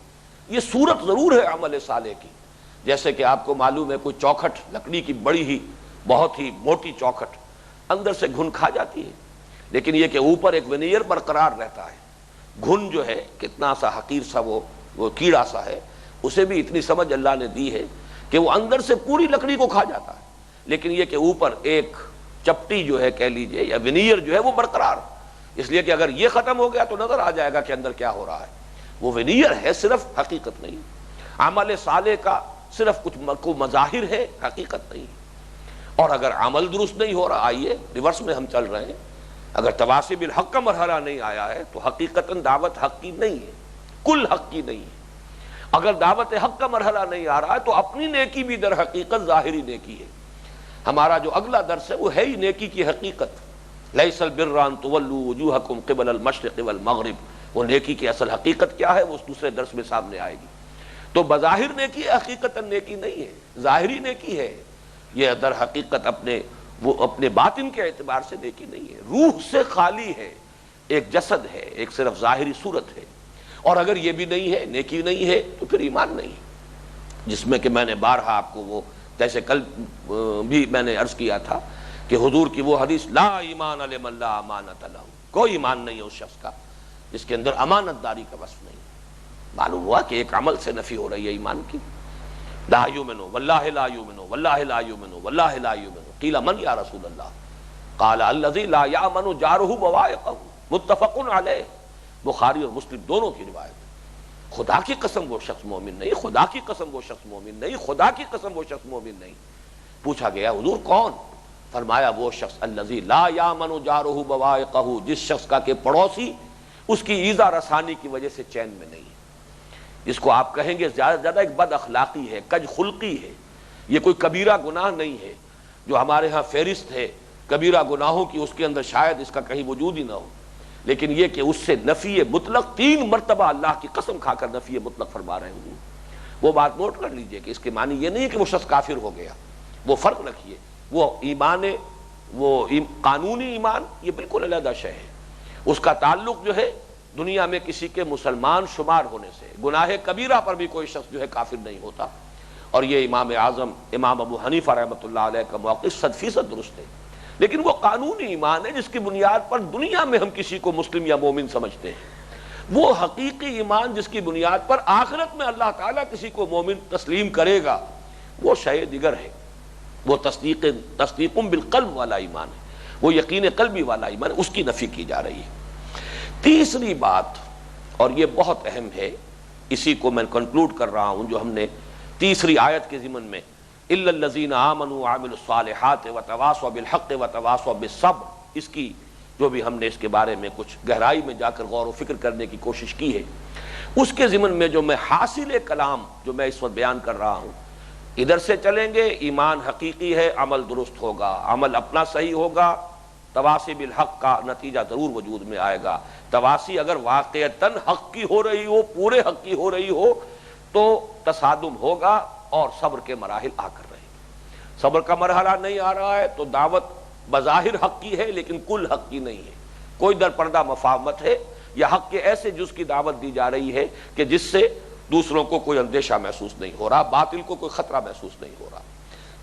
یہ صورت ضرور ہے عمل صالح کی، جیسے کہ آپ کو معلوم ہے کوئی چوکھٹ لکڑی کی بڑی ہی بہت ہی موٹی چوکھٹ اندر سے گھن کھا جاتی ہے، لیکن یہ کہ اوپر ایک ونیئر برقرار رہتا ہے۔ گھن جو ہے کتنا سا حقیر سا وہ کیڑا سا ہے، اسے بھی اتنی سمجھ اللہ نے دی ہے کہ وہ اندر سے پوری لکڑی کو کھا جاتا ہے، لیکن یہ کہ اوپر ایک چپٹی جو ہے کہہ لیجئے یا ونیئر جو ہے وہ برقرار، اس لیے کہ اگر یہ ختم ہو گیا تو نظر آ جائے گا کہ اندر کیا ہو رہا ہے۔ وہ ونیئر ہے، صرف حقیقت نہیں۔ عمل صالح کا صرف کچھ مظاہر ہے، حقیقت نہیں۔ اور اگر عمل درست نہیں ہو رہا، آئیے ریورس میں ہم چل رہے ہیں، اگر تواسب الحق کا مرحلہ نہیں آیا ہے تو حقیقتاً دعوت حق کی نہیں ہے، کل حق کی نہیں ہے۔ اگر دعوت حق کا مرحلہ نہیں آ رہا ہے تو اپنی نیکی بھی در حقیقت ظاہری نیکی ہے۔ ہمارا جو اگلا درس ہے وہ ہے ہی نیکی کی حقیقت، لیس البر ان تولوا وجوہکم قبل المشرق والمغرب، وہ نیکی کی اصل حقیقت کیا ہے وہ اس دوسرے درس میں سامنے آئے گی۔ تو بظاہر نیکی حقیقتاً نیکی نہیں ہے، ظاہری نیکی ہے، یہ در حقیقت اپنے باطن کے اعتبار سے نیکی نہیں ہے، روح سے خالی ہے، ایک جسد ہے، ایک صرف ظاہری صورت ہے۔ اور اگر یہ بھی نہیں ہے، نیکی نہیں ہے، تو پھر ایمان نہیں ہے، جس میں کہ میں نے بارہا آپ کو وہ جیسے کل بھی میں نے عرض کیا تھا کہ حضور کی وہ حدیث لا ایمان لمن لا امانۃ لہ، کوئی ایمان نہیں ہے اس شخص کا جس کے اندر امانت داری کا وصف نہیں۔ معلوم ہوا کہ ایک عمل سے نفی ہو رہی ہے ایمان کی۔ لا یؤمنو واللہ لا یؤمنو واللہ لا یؤمنو واللہ لا یؤمنو قیل من یا رسول اللہ قال الذی لا یأمن جارہ بوائقہ، متفق علیہ، بخاری اور مسلم دونوں کی روایت۔ خدا کی قسم وہ شخص مومن نہیں، خدا کی قسم وہ شخص مومن نہیں، خدا کی قسم وہ شخص مومن نہیں۔ پوچھا گیا حضور کون؟ فرمایا وہ شخص الذی لا یامن جارہ بوائقہ، جس شخص کا کہ پڑوسی اس کی ایذا رسانی کی وجہ سے چین میں نہیں ہے، جس کو آپ کہیں گے زیادہ سے زیادہ ایک بد اخلاقی ہے، کج خلقی ہے، یہ کوئی کبیرہ گناہ نہیں ہے جو ہمارے ہاں فہرست ہے کبیرہ گناہوں کی، اس کے اندر شاید اس کا کہیں وجود ہی نہ ہو، لیکن یہ کہ اس سے نفی مطلق 3 مرتبہ اللہ کی قسم کھا کر نفی مطلق فرما رہے ہیں۔ وہ بات نوٹ کر لیجئے کہ اس کے معنی یہ نہیں ہے کہ وہ شخص کافر ہو گیا، وہ فرق رکھیے، وہ ایمان، وہ قانونی ایمان یہ بالکل علیحدہ شے ہے، اس کا تعلق جو ہے دنیا میں کسی کے مسلمان شمار ہونے سے، گناہ کبیرہ پر بھی کوئی شخص جو ہے کافر نہیں ہوتا، اور یہ امام اعظم امام ابو حنیفہ رحمۃ اللہ علیہ کا موقف 100% درست ہے۔ لیکن وہ قانونی ایمان ہے جس کی بنیاد پر دنیا میں ہم کسی کو مسلم یا مومن سمجھتے ہیں، وہ حقیقی ایمان جس کی بنیاد پر آخرت میں اللہ تعالیٰ کسی کو مومن تسلیم کرے گا، وہ شے دیگر ہے، وہ تصدیق بالقلب والا ایمان ہے، وہ یقین قلبی والا ایمان ہے، اس کی نفی کی جا رہی ہے۔ تیسری بات، اور یہ بہت اہم ہے، اسی کو میں کنکلوڈ کر رہا ہوں جو ہم نے تیسری آیت کے ضمن میں الا الذین آمنوا وعملوا الصالحات وتواصوا بالحق وتواصوا بالصبر، اس کی جو بھی ہم نے اس کے بارے میں کچھ گہرائی میں جا کر غور و فکر کرنے کی کوشش کی ہے، اس کے ضمن میں جو میں حاصل کلام جو میں اس وقت بیان کر رہا ہوں، ادھر سے چلیں گے ایمان حقیقی ہے، عمل درست ہوگا، عمل اپنا صحیح ہوگا، تواصی بالحق کا نتیجہ ضرور وجود میں آئے گا۔ تواصی اگر واقعتاً حق کی ہو رہی ہو، پورے حق کی ہو رہی ہو، تو تصادم ہوگا اور صبر کے مراحل آ کر رہے ہیں۔ صبر کا مرحلہ نہیں آ رہا ہے تو دعوت بظاہر حق کی ہے لیکن کل حق کی نہیں ہے، کوئی در پردہ مفاہمت ہے، یا حق کے ایسے جز کی دعوت دی جا رہی ہے کہ جس سے دوسروں کو کوئی اندیشہ محسوس نہیں ہو رہا، باطل کو کوئی خطرہ محسوس نہیں ہو رہا۔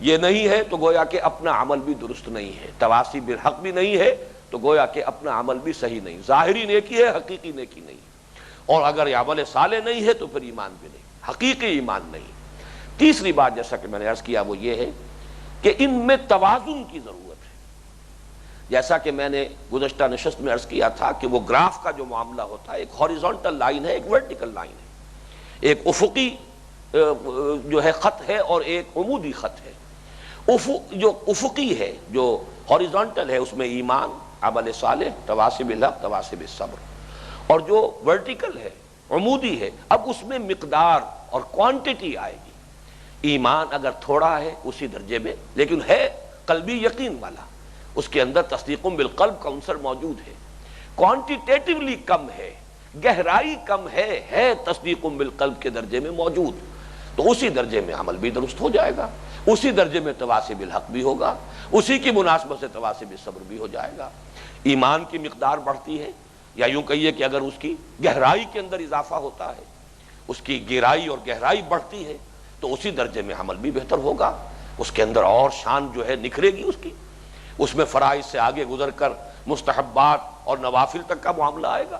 یہ نہیں ہے تو گویا کہ اپنا عمل بھی درست نہیں ہے، تواصی بالحق بھی نہیں ہے تو گویا کہ اپنا عمل بھی صحیح نہیں، ظاہری نیکی ہے، حقیقی نیکی نہیں، اور اگر یہ عمل صالح نہیں ہے تو پھر ایمان بھی نہیں، حقیقی ایمان نہیں۔ تیسری بات جیسا کہ میں نے عرض کیا وہ یہ ہے کہ ان میں توازن کی ضرورت ہے، جیسا کہ میں نے گزشتہ نشست میں عرض کیا تھا کہ وہ گراف کا جو معاملہ ہوتا ہے، ایک ہاریزونٹل لائن ہے، ایک ورٹیکل لائن ہے، ایک افقی جو ہے خط ہے اور ایک عمودی خط ہے۔ جو افقی ہے، جو ہاریزونٹل ہے، اس میں ایمان، عمل صالح، تواصی بالحق، تواصی بالصبر، اور جو ورٹیکل ہے، عمودی ہے، اب اس میں مقدار اور کوانٹٹی آئے گی۔ ایمان اگر تھوڑا ہے اسی درجے میں، لیکن ہے قلبی یقین والا، اس کے اندر تصدیق بالقلب کا عنصر موجود ہے، کوانٹیٹیولی کم ہے، گہرائی کم ہے تصدیق بالقلب کے درجے میں موجود، تو اسی درجے میں عمل بھی درست ہو جائے گا، اسی درجے میں تواصی بالحق بھی ہوگا، اسی کی مناسبت سے تواصی بالصبر بھی ہو جائے گا۔ ایمان کی مقدار بڑھتی ہے، یا یوں کہیے کہ اگر اس کی گہرائی کے اندر اضافہ ہوتا ہے، اس کی گہرائی اور گہرائی بڑھتی ہے تو اسی درجے میں عمل بھی بہتر ہوگا، اس کے اندر اور شان جو ہے نکھرے گی، اس میں فرائض سے آگے گزر کر مستحبات اور نوافل تک کا معاملہ آئے گا،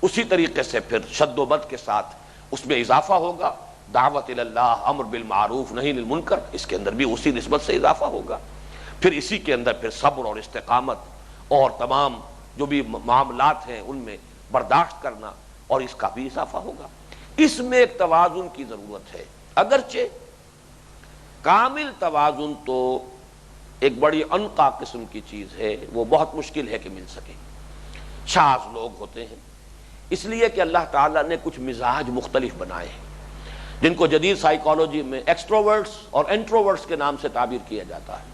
اسی طریقے سے پھر شد و بد کے ساتھ اس میں اضافہ ہوگا، دعوت اللہ، امر بالمعروف نہی عن المنکر، اس کے اندر بھی اسی نسبت سے اضافہ ہوگا، پھر اسی کے اندر پھر صبر اور استقامت اور تمام جو بھی معاملات ہیں ان میں برداشت کرنا، اور اس کا بھی اضافہ ہوگا۔ اس میں ایک توازن کی ضرورت ہے، اگرچہ کامل توازن تو ایک بڑی انقا قسم کی چیز ہے، وہ بہت مشکل ہے کہ مل سکے، شاذ لوگ ہوتے ہیں، اس لیے کہ اللہ تعالیٰ نے کچھ مزاج مختلف بنائے ہیں جن کو جدید سائیکالوجی میں ایکسٹروورٹس اور انٹروورٹس کے نام سے تعبیر کیا جاتا ہے۔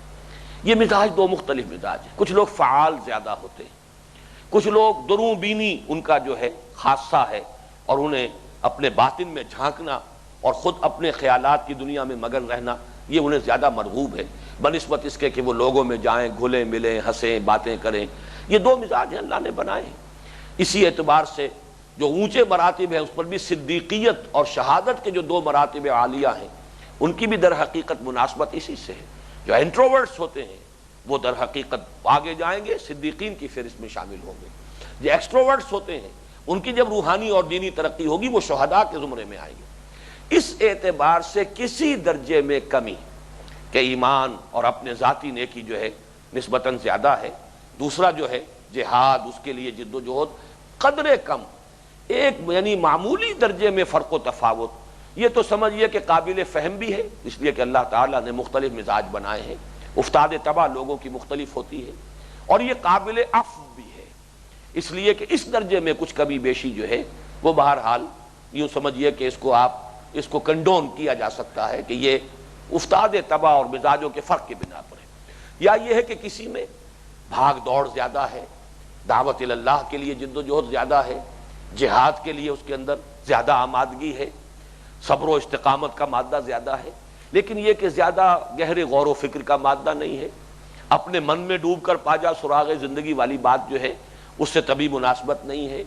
یہ مزاج دو مختلف مزاج ہیں، کچھ لوگ فعال زیادہ ہوتے ہیں، کچھ لوگ دروں بینی ان کا جو ہے خاصہ ہے، اور انہیں اپنے باطن میں جھانکنا اور خود اپنے خیالات کی دنیا میں مگن رہنا یہ انہیں زیادہ مرغوب ہے بنسبت اس کے کہ وہ لوگوں میں جائیں، گھلیں ملیں، ہنسیں، باتیں کریں۔ یہ دو مزاج ہیں اللہ نے بنائے ہیں، اسی اعتبار سے جو اونچے مراتب ہیں اس پر بھی صدیقیت اور شہادت کے جو دو مراتب عالیہ ہیں ان کی بھی در حقیقت مناسبت اسی سے ہے۔ جو انٹروورٹس ہوتے ہیں وہ در حقیقت آگے جائیں گے، صدیقین کی فہرست میں شامل ہوں گے۔ جو ایکسٹروورٹس ہوتے ہیں ان کی جب روحانی اور دینی ترقی ہوگی وہ شہداء کے زمرے میں آئیں گے۔ اس اعتبار سے کسی درجے میں کمی کہ ایمان اور اپنے ذاتی نیکی جو ہے نسبتاً زیادہ ہے، دوسرا جو ہے جہاد، اس کے لیے جد و جہد قدرے کم، ایک یعنی معمولی درجے میں فرق و تفاوت، یہ تو سمجھیے کہ قابل فہم بھی ہے، اس لیے کہ اللہ تعالیٰ نے مختلف مزاج بنائے ہیں، افتاد طبع لوگوں کی مختلف ہوتی ہے، اور یہ قابل عفو بھی ہے، اس لیے کہ اس درجے میں کچھ کمی بیشی جو ہے وہ بہرحال یوں سمجھیے کہ اس کو کنڈون کیا جا سکتا ہے کہ یہ افتاد طبع اور مزاجوں کے فرق کی بنا پر ہے۔ یا یہ ہے کہ کسی میں بھاگ دوڑ زیادہ ہے، دعوت اللہ کے لیے جد و جہد زیادہ ہے، جہاد کے لیے اس کے اندر زیادہ آمادگی ہے، صبر و استقامت کا مادہ زیادہ ہے، لیکن یہ کہ زیادہ گہرے غور و فکر کا مادہ نہیں ہے، اپنے من میں ڈوب کر پاجا سراغ زندگی والی بات جو ہے اس سے طبی مناسبت نہیں ہے،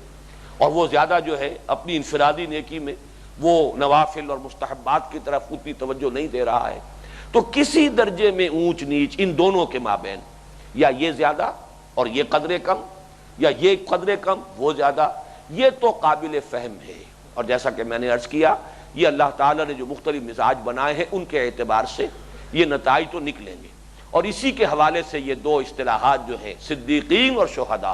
اور وہ زیادہ جو ہے اپنی انفرادی نیکی میں وہ نوافل اور مستحبات کی طرف اتنی توجہ نہیں دے رہا ہے، تو کسی درجے میں اونچ نیچ ان دونوں کے مابین یا یہ زیادہ اور یہ قدرے کم، یا یہ قدرے کم وہ زیادہ، یہ تو قابل فہم ہے۔ اور جیسا کہ میں نے عرض کیا یہ اللہ تعالیٰ نے جو مختلف مزاج بنائے ہیں ان کے اعتبار سے یہ نتائج تو نکلیں گے، اور اسی کے حوالے سے یہ دو اصطلاحات جو ہیں صدیقین اور شہداء،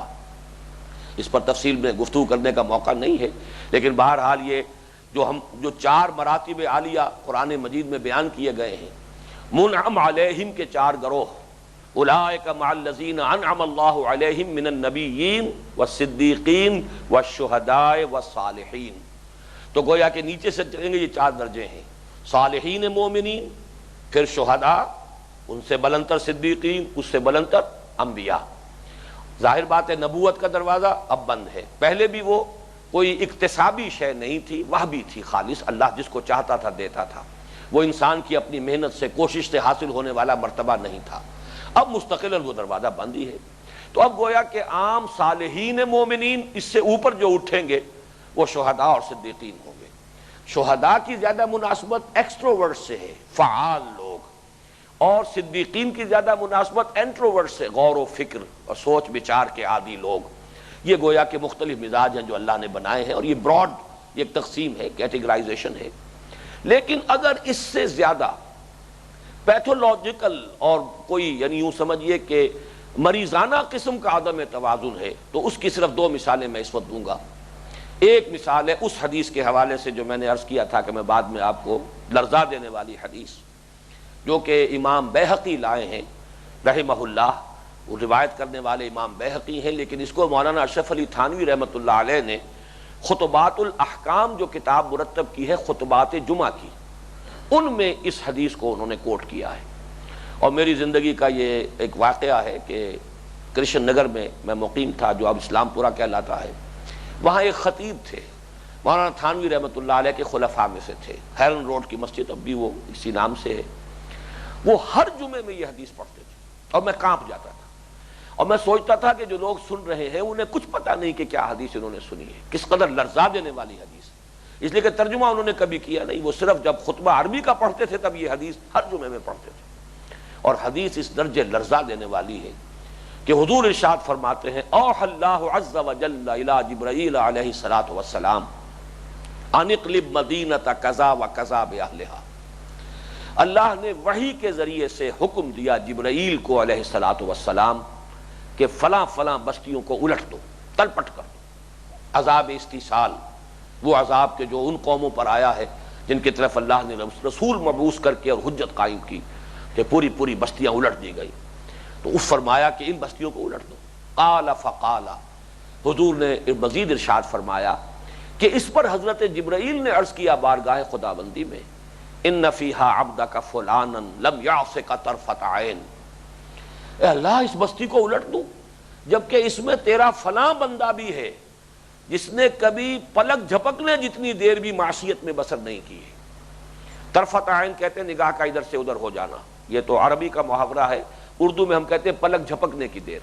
اس پر تفصیل میں گفتگو کرنے کا موقع نہیں ہے، لیکن بہرحال یہ جو چار مراتب عالیہ قرآن مجید میں بیان کیے گئے ہیں، منعم علیہم کے چار گروہ، اولئک مع الذین انعم اللہ علیہم من النبیین والصدیقین والشہداء والصالحین، تو گویا کہ نیچے سے چلیں گے یہ چار درجے ہیں، صالحین مومنین، پھر شہداء، ان سے بلندتر صدیقین، اس سے بلندتر انبیاء۔ ظاہر بات ہے نبوت کا دروازہ اب بند ہے، پہلے بھی وہ کوئی اکتسابی شے نہیں تھی، وہ بھی تھی خالص، اللہ جس کو چاہتا تھا دیتا تھا، وہ انسان کی اپنی محنت سے کوشش سے حاصل ہونے والا مرتبہ نہیں تھا، اب مستقلاً وہ دروازہ بند ہی ہے۔ تو اب گویا کہ عام صالحین مومنین اس سے اوپر جو اٹھیں گے وہ شہداء اور صدیقین ہوں گے۔ شہداء کی زیادہ مناسبت ایکسٹروورٹ سے ہے، فعال لوگ، اور صدیقین کی زیادہ مناسبت انٹروورٹ سے، غور و فکر اور سوچ بچار کے عادی لوگ۔ یہ گویا کہ مختلف مزاج ہیں جو اللہ نے بنائے ہیں، اور یہ براڈ ایک تقسیم ہے، کیٹیگرائزیشن ہے۔ لیکن اگر اس سے زیادہ پیتھولوجیکل اور کوئی یعنی یوں سمجھیے کہ مریضانہ قسم کا عدم توازن ہے تو اس کی صرف دو مثالیں میں اس وقت دوں گا۔ ایک مثال ہے اس حدیث کے حوالے سے جو میں نے عرض کیا تھا کہ میں بعد میں آپ کو لرزا دینے والی حدیث، جو کہ امام بیہقی لائے ہیں رحمہ اللہ، وہ روایت کرنے والے امام بیہقی ہیں، لیکن اس کو مولانا اشرف علی تھانوی رحمۃ اللہ علیہ نے خطبات الاحکام جو کتاب مرتب کی ہے خطبات جمعہ کی، ان میں اس حدیث کو انہوں نے کوٹ کیا ہے۔ اور میری زندگی کا یہ ایک واقعہ ہے کہ کرشن نگر میں مقیم تھا جو اب اسلام پورہ کہلاتا ہے، وہاں ایک خطیب تھے مولانا تھانوی رحمۃ اللہ علیہ کے خلفاء میں سے تھے، ہیرن روڈ کی مسجد اب بھی وہ اسی نام سے ہے، وہ ہر جمعے میں یہ حدیث پڑھتے تھے اور میں کانپ جاتا تھا، اور میں سوچتا تھا کہ جو لوگ سن رہے ہیں انہیں کچھ پتہ نہیں کہ کیا حدیث انہوں نے سنی ہے، کس قدر لرزا دینے والی حدیث ہے، اس لیے کہ ترجمہ انہوں نے کبھی کیا نہیں، وہ صرف جب خطبہ عربی کا پڑھتے تھے تب یہ حدیث ہر جمعے میں پڑھتے تھے۔ اور حدیث اس درجے لرزا دینے والی ہے کہ حضور ارشاد فرماتے ہیں اوحى اللہ عز وجل الى جبرائیل علیہ الصلوۃ والسلام ان اقلب مدینۃ کذا وکذا باہلھا، اللہ نے وحی کے ذریعے سے حکم دیا جبرائیل کو علیہ الصلوۃ والسلام کہ فلاں فلاں بستیوں کو الٹ دو، تلپٹ کر دو، عذاب استیصال، وہ عذاب کے جو ان قوموں پر آیا ہے جن کی طرف اللہ نے رسول مبعوث کر کے اور حجت قائم کی کہ پوری پوری بستیاں الٹ دی گئی، تو اس فرمایا کہ ان بستیوں کو الٹ دو۔ قال فقال، حضور نے مزید ارشاد فرمایا کہ اس پر حضرت جبرائیل نے عرض کیا بارگاہ خداوندی میں ان فیہا عبدک فلانا لم یعصک طرفۃ عین، اے اللہ اس بستی کو الٹ دوں جبکہ اس میں تیرا فلاں بندہ بھی ہے جس نے کبھی پلک جھپکنے جتنی دیر بھی معصیت میں بسر نہیں کی ہے۔ طرفۃ عین کہتے ہیں نگاہ کا ادھر سے ادھر ہو جانا، یہ تو عربی کا محاورہ ہے، اردو میں ہم کہتے ہیں پلک جھپکنے کی دیر،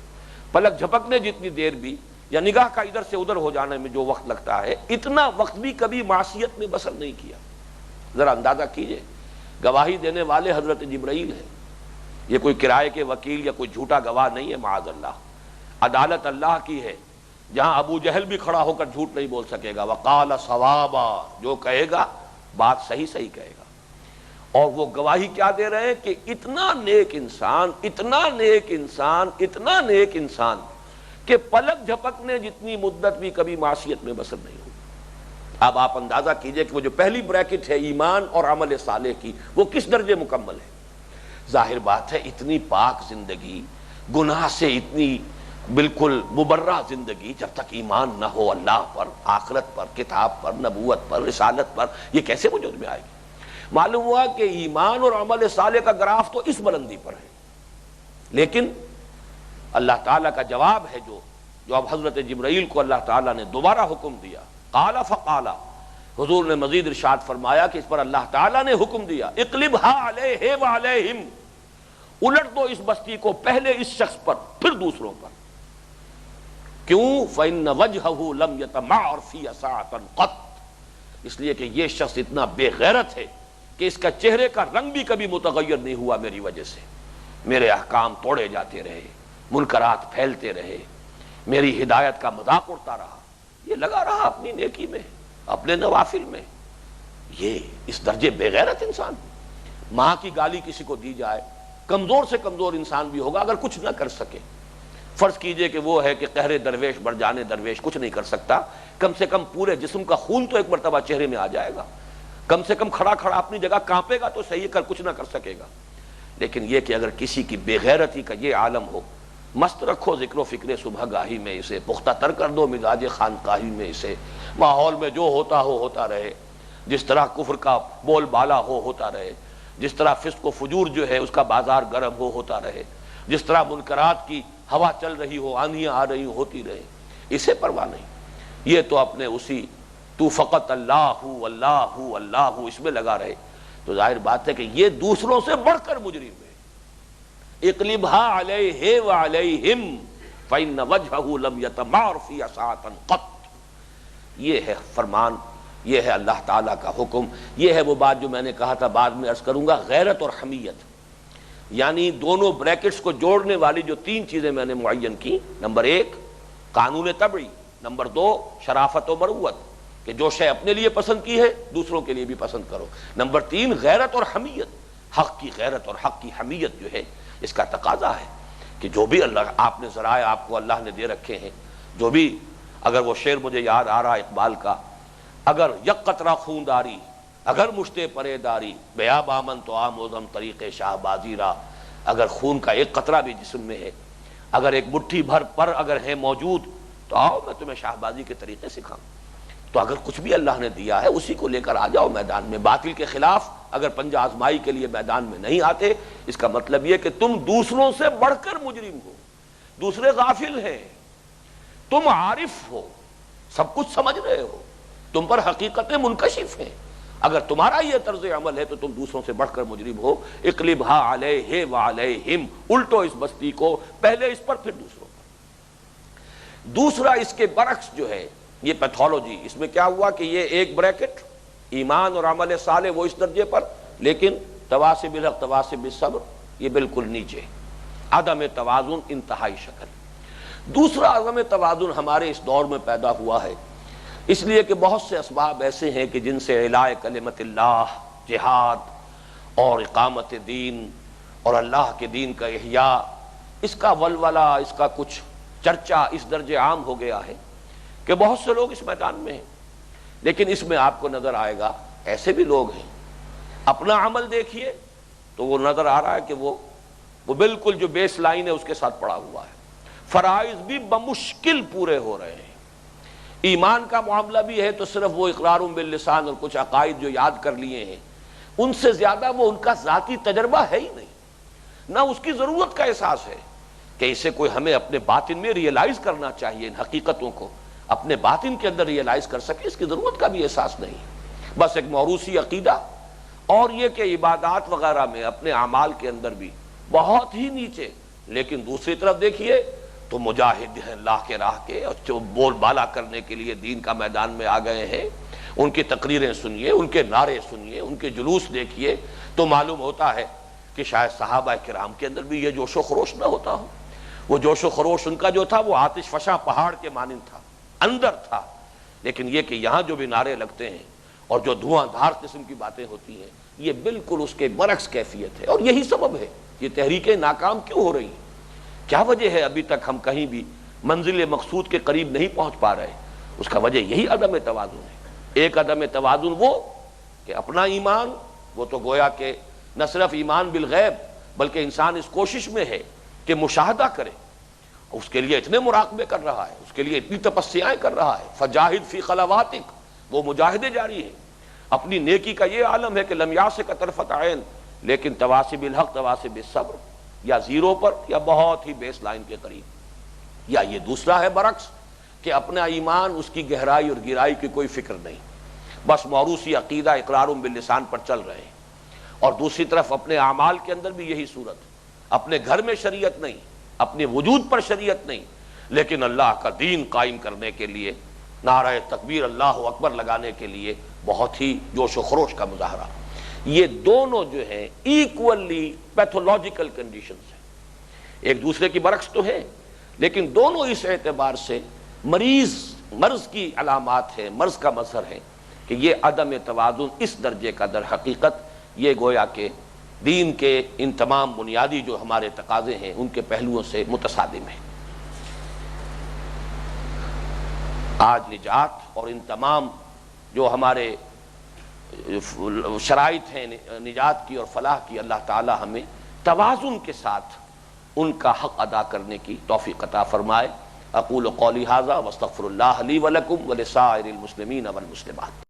پلک جھپکنے جتنی دیر بھی یا نگاہ کا ادھر سے ادھر ہو جانے میں جو وقت لگتا ہے، اتنا وقت بھی کبھی معصیت میں بسر نہیں کیا۔ ذرا اندازہ کیجئے، گواہی دینے والے حضرت جبرائیل ہیں، یہ کوئی کرائے کے وکیل یا کوئی جھوٹا گواہ نہیں ہے، معاذ اللہ۔ عدالت اللہ کی ہے، جہاں ابو جہل بھی کھڑا ہو کر جھوٹ نہیں بول سکے گا، وقال صوابا، جو کہے گا بات صحیح صحیح کہے گا۔ اور وہ گواہی کیا دے رہے ہیں کہ اتنا نیک انسان، اتنا نیک انسان، اتنا نیک انسان کہ پلک جھپکنے جتنی مدت بھی کبھی معصیت میں بسر نہیں ہوئی۔ اب آپ اندازہ کیجئے کہ وہ جو پہلی بریکٹ ہے ایمان اور عمل صالح کی، وہ کس درجے مکمل ہے۔ ظاہر بات ہے اتنی پاک زندگی، گناہ سے اتنی بالکل مبرہ زندگی، جب تک ایمان نہ ہو اللہ پر، آخرت پر، کتاب پر، نبوت پر، رسالت پر، یہ کیسے وجود میں آئے گی؟ معلوم ہوا کہ ایمان اور عمل صالح کا گراف تو اس بلندی پر ہے، لیکن اللہ تعالیٰ کا جواب ہے جو اب حضرت جبرائیل کو اللہ تعالیٰ نے دوبارہ حکم دیا، قال فقالا، حضور نے مزید ارشاد فرمایا کہ اس پر اللہ تعالیٰ نے حکم دیا، اقلبها علیہ وعلیہم، الٹ دو اس بستی کو، پہلے اس شخص پر پھر دوسروں پر۔ کیوں؟ فإن وجہہ لم یتمعر فی ساعۃ قط، اس لیے کہ یہ شخص اتنا بے غیرت ہے کہ اس کا چہرے کا رنگ بھی کبھی متغیر نہیں ہوا میری وجہ سے۔ میرے احکام توڑے جاتے رہے، منکرات پھیلتے رہے، میری ہدایت کا مذاق اڑتا رہا، یہ لگا رہا اپنی نیکی میں، اپنے نوافل میں۔ یہ اس درجے بے غیرت انسان، ماں کی گالی کسی کو دی جائے، کمزور سے کمزور انسان بھی ہوگا اگر کچھ نہ کر سکے، فرض کیجئے کہ وہ ہے کہ قہر درویش بڑھ جانے درویش کچھ نہیں کر سکتا، کم سے کم پورے جسم کا خون تو ایک مرتبہ چہرے میں آ جائے گا، کم سے کم کھڑا کھڑا اپنی جگہ کانپے گا تو صحیح، کر کچھ نہ کر سکے گا۔ لیکن یہ کہ اگر کسی کی بے غیرتی کا یہ عالم ہو، مست رکھو ذکر و فکر صبح گاہی میں اسے، پختہ تر کر دو مزاج خانقاہی میں اسے، ماحول میں جو ہوتا ہو ہوتا رہے، جس طرح کفر کا بول بالا ہو ہوتا رہے، جس طرح فسق و فجور جو ہے اس کا بازار گرم ہو ہوتا رہے، جس طرح منکرات کی ہوا چل رہی ہو، آندھیاں آ رہی ہوتی رہے، اسے پرواہ نہیں۔ یہ تو اپنے اسی تو فقط اللہ اللہ اللہ اس میں لگا رہے، تو ظاہر بات ہے کہ یہ دوسروں سے بڑھ کر مجرم ہے۔ اقلبها علیہ وعلیہم فإن وجہہ لم یتمعر فی ساعۃ قط، یہ ہے فرمان، یہ ہے اللہ تعالیٰ کا حکم، یہ ہے وہ بات جو میں نے کہا تھا بعد میں عرض کروں گا، غیرت اور حمیت، یعنی دونوں بریکٹس کو جوڑنے والی جو تین چیزیں میں نے معین کی، نمبر ایک قانون طبعی، نمبر دو شرافت و مروت، کہ جو شے اپنے لیے پسند کی ہے دوسروں کے لیے بھی پسند کرو، نمبر تین غیرت اور حمیت، حق کی غیرت اور حق کی حمیت جو ہے اس کا تقاضا ہے کہ جو بھی اللہ آپ نے ذرائع آپ کو اللہ نے دے رکھے ہیں، جو بھی، اگر وہ شعر مجھے یاد آ رہا اقبال کا، اگر یک قطرہ خون داری، اگر مشتے پرے داری، بیا بامن تو آموزم طریق شاہ بازی را، اگر خون کا ایک قطرہ بھی جسم میں ہے، اگر ایک مٹھی بھر پر اگر ہے موجود تو آؤ میں تمہیں شاہ بازی کے طریقے سکھاؤں۔ تو اگر کچھ بھی اللہ نے دیا ہے اسی کو لے کر آ جاؤ میدان میں، باطل کے خلاف اگر پنجہ آزمائی کے لیے میدان میں نہیں آتے، اس کا مطلب یہ کہ تم دوسروں سے بڑھ کر مجرم ہو، دوسرے غافل ہیں، تم عارف ہو، سب کچھ سمجھ رہے ہو، تم پر حقیقتیں منکشف ہیں، اگر تمہارا یہ طرز عمل ہے تو تم دوسروں سے بڑھ کر مجرم ہو۔ اقلبها علیہ وعلیہم، الٹو اس بستی کو، پہلے اس پر پھر دوسروں پر۔ دوسرا اس کے برعکس جو ہے یہ پیتھولوجی، اس میں کیا ہوا کہ یہ ایک بریکٹ ایمان اور عمل صالح وہ اس درجے پر، لیکن تواصی بالحق تواصی بالصبر یہ بالکل نیچے، عدم توازن انتہائی شکل۔ دوسرا عدم توازن ہمارے اس دور میں پیدا ہوا ہے اس لیے کہ بہت سے اسباب ایسے ہیں کہ جن سے اعلاء کلمت اللہ، جہاد اور اقامت دین اور اللہ کے دین کا احیاء، اس کا ولولہ، اس کا کچھ چرچا اس درجے عام ہو گیا ہے کہ بہت سے لوگ اس میدان میں ہیں۔ لیکن اس میں آپ کو نظر آئے گا ایسے بھی لوگ ہیں، اپنا عمل دیکھیے تو وہ نظر آ رہا ہے کہ وہ بالکل جو بیس لائن ہے اس کے ساتھ پڑا ہوا ہے، فرائض بھی بمشکل پورے ہو رہے ہیں، ایمان کا معاملہ بھی ہے تو صرف وہ اقرار باللسان اور کچھ عقائد جو یاد کر لیے ہیں، ان سے زیادہ وہ ان کا ذاتی تجربہ ہے ہی نہیں، نہ اس کی ضرورت کا احساس ہے کہ اسے کوئی ہمیں اپنے باطن میں ریئلائز کرنا چاہیے، ان حقیقتوں کو اپنے باطن کے اندر ریئلائز کر سکے، اس کی ضرورت کا بھی احساس نہیں، بس ایک موروثی عقیدہ، اور یہ کہ عبادات وغیرہ میں اپنے اعمال کے اندر بھی بہت ہی نیچے۔ لیکن دوسری طرف دیکھیے تو مجاہد ہیں اللہ کے راہ کے، اور جو بول بالا کرنے کے لیے دین کا میدان میں آ گئے ہیں، ان کی تقریریں سنیے، ان کے نعرے سنیے، ان کے جلوس دیکھیے، تو معلوم ہوتا ہے کہ شاید صحابہ کرام کے اندر بھی یہ جوش و خروش نہ ہوتا ہو۔ وہ جوش و خروش ان کا جو تھا وہ آتش فشاں پہاڑ کے مانند تھا، اندر تھا، لیکن یہ کہ یہاں جو بھی نعرے لگتے ہیں اور جو دھواں دھار قسم کی باتیں ہوتی ہیں، یہ بالکل اس کے برعکس کیفیت ہے۔ اور یہی سبب ہے یہ تحریکیں ناکام کیوں ہو رہی ہیں، کیا وجہ ہے ابھی تک ہم کہیں بھی منزل مقصود کے قریب نہیں پہنچ پا رہے؟ اس کا وجہ یہی عدم توازن ہے۔ ایک عدم توازن وہ کہ اپنا ایمان، وہ تو گویا کہ نہ صرف ایمان بالغیب بلکہ انسان اس کوشش میں ہے کہ مشاہدہ کرے، اس کے لیے اتنے مراقبے کر رہا ہے، اس کے لیے اتنی تپسیائیں کر رہا ہے، فجاہد فی خلواتک، وہ مجاہدے جاری ہیں۔ اپنی نیکی کا یہ عالم ہے کہ لم یاسک طرفۃ عین، لیکن تواصی بالحق تواصی بالصبر، یا زیرو پر یا بہت ہی بیس لائن کے قریب۔ یا یہ دوسرا ہے برعکس کہ اپنا ایمان، اس کی گہرائی اور گہرائی کی کوئی فکر نہیں، بس موروثی عقیدہ اقرار باللسان پر چل رہے ہیں، اور دوسری طرف اپنے اعمال کے اندر بھی یہی صورت، اپنے گھر میں شریعت نہیں، اپنے وجود پر شریعت نہیں، لیکن اللہ کا دین قائم کرنے کے لیے نعرہ تکبیر اللہ اکبر لگانے کے لیے بہت ہی جوش و خروش کا مظاہرہ۔ یہ دونوں جو ہیں ایکولی پیتھولوجیکل کنڈیشنز ہیں، ایک دوسرے کی برعکس تو ہے، لیکن دونوں اس اعتبار سے مرض کی علامات ہیں، مرض کا مظہر ہے کہ یہ عدم توازن اس درجے کا در حقیقت یہ گویا کہ دین کے ان تمام بنیادی جو ہمارے تقاضے ہیں ان کے پہلوؤں سے متصادم ہے۔ آج نجات اور ان تمام جو ہمارے شرائط ہیں نجات کی اور فلاح کی، اللہ تعالی ہمیں توازن کے ساتھ ان کا حق ادا کرنے کی توفیق عطا فرمائے۔ اقول قولی ھذا واستغفر اللہ لی ولکم ولسائر المسلمین والمسلمات۔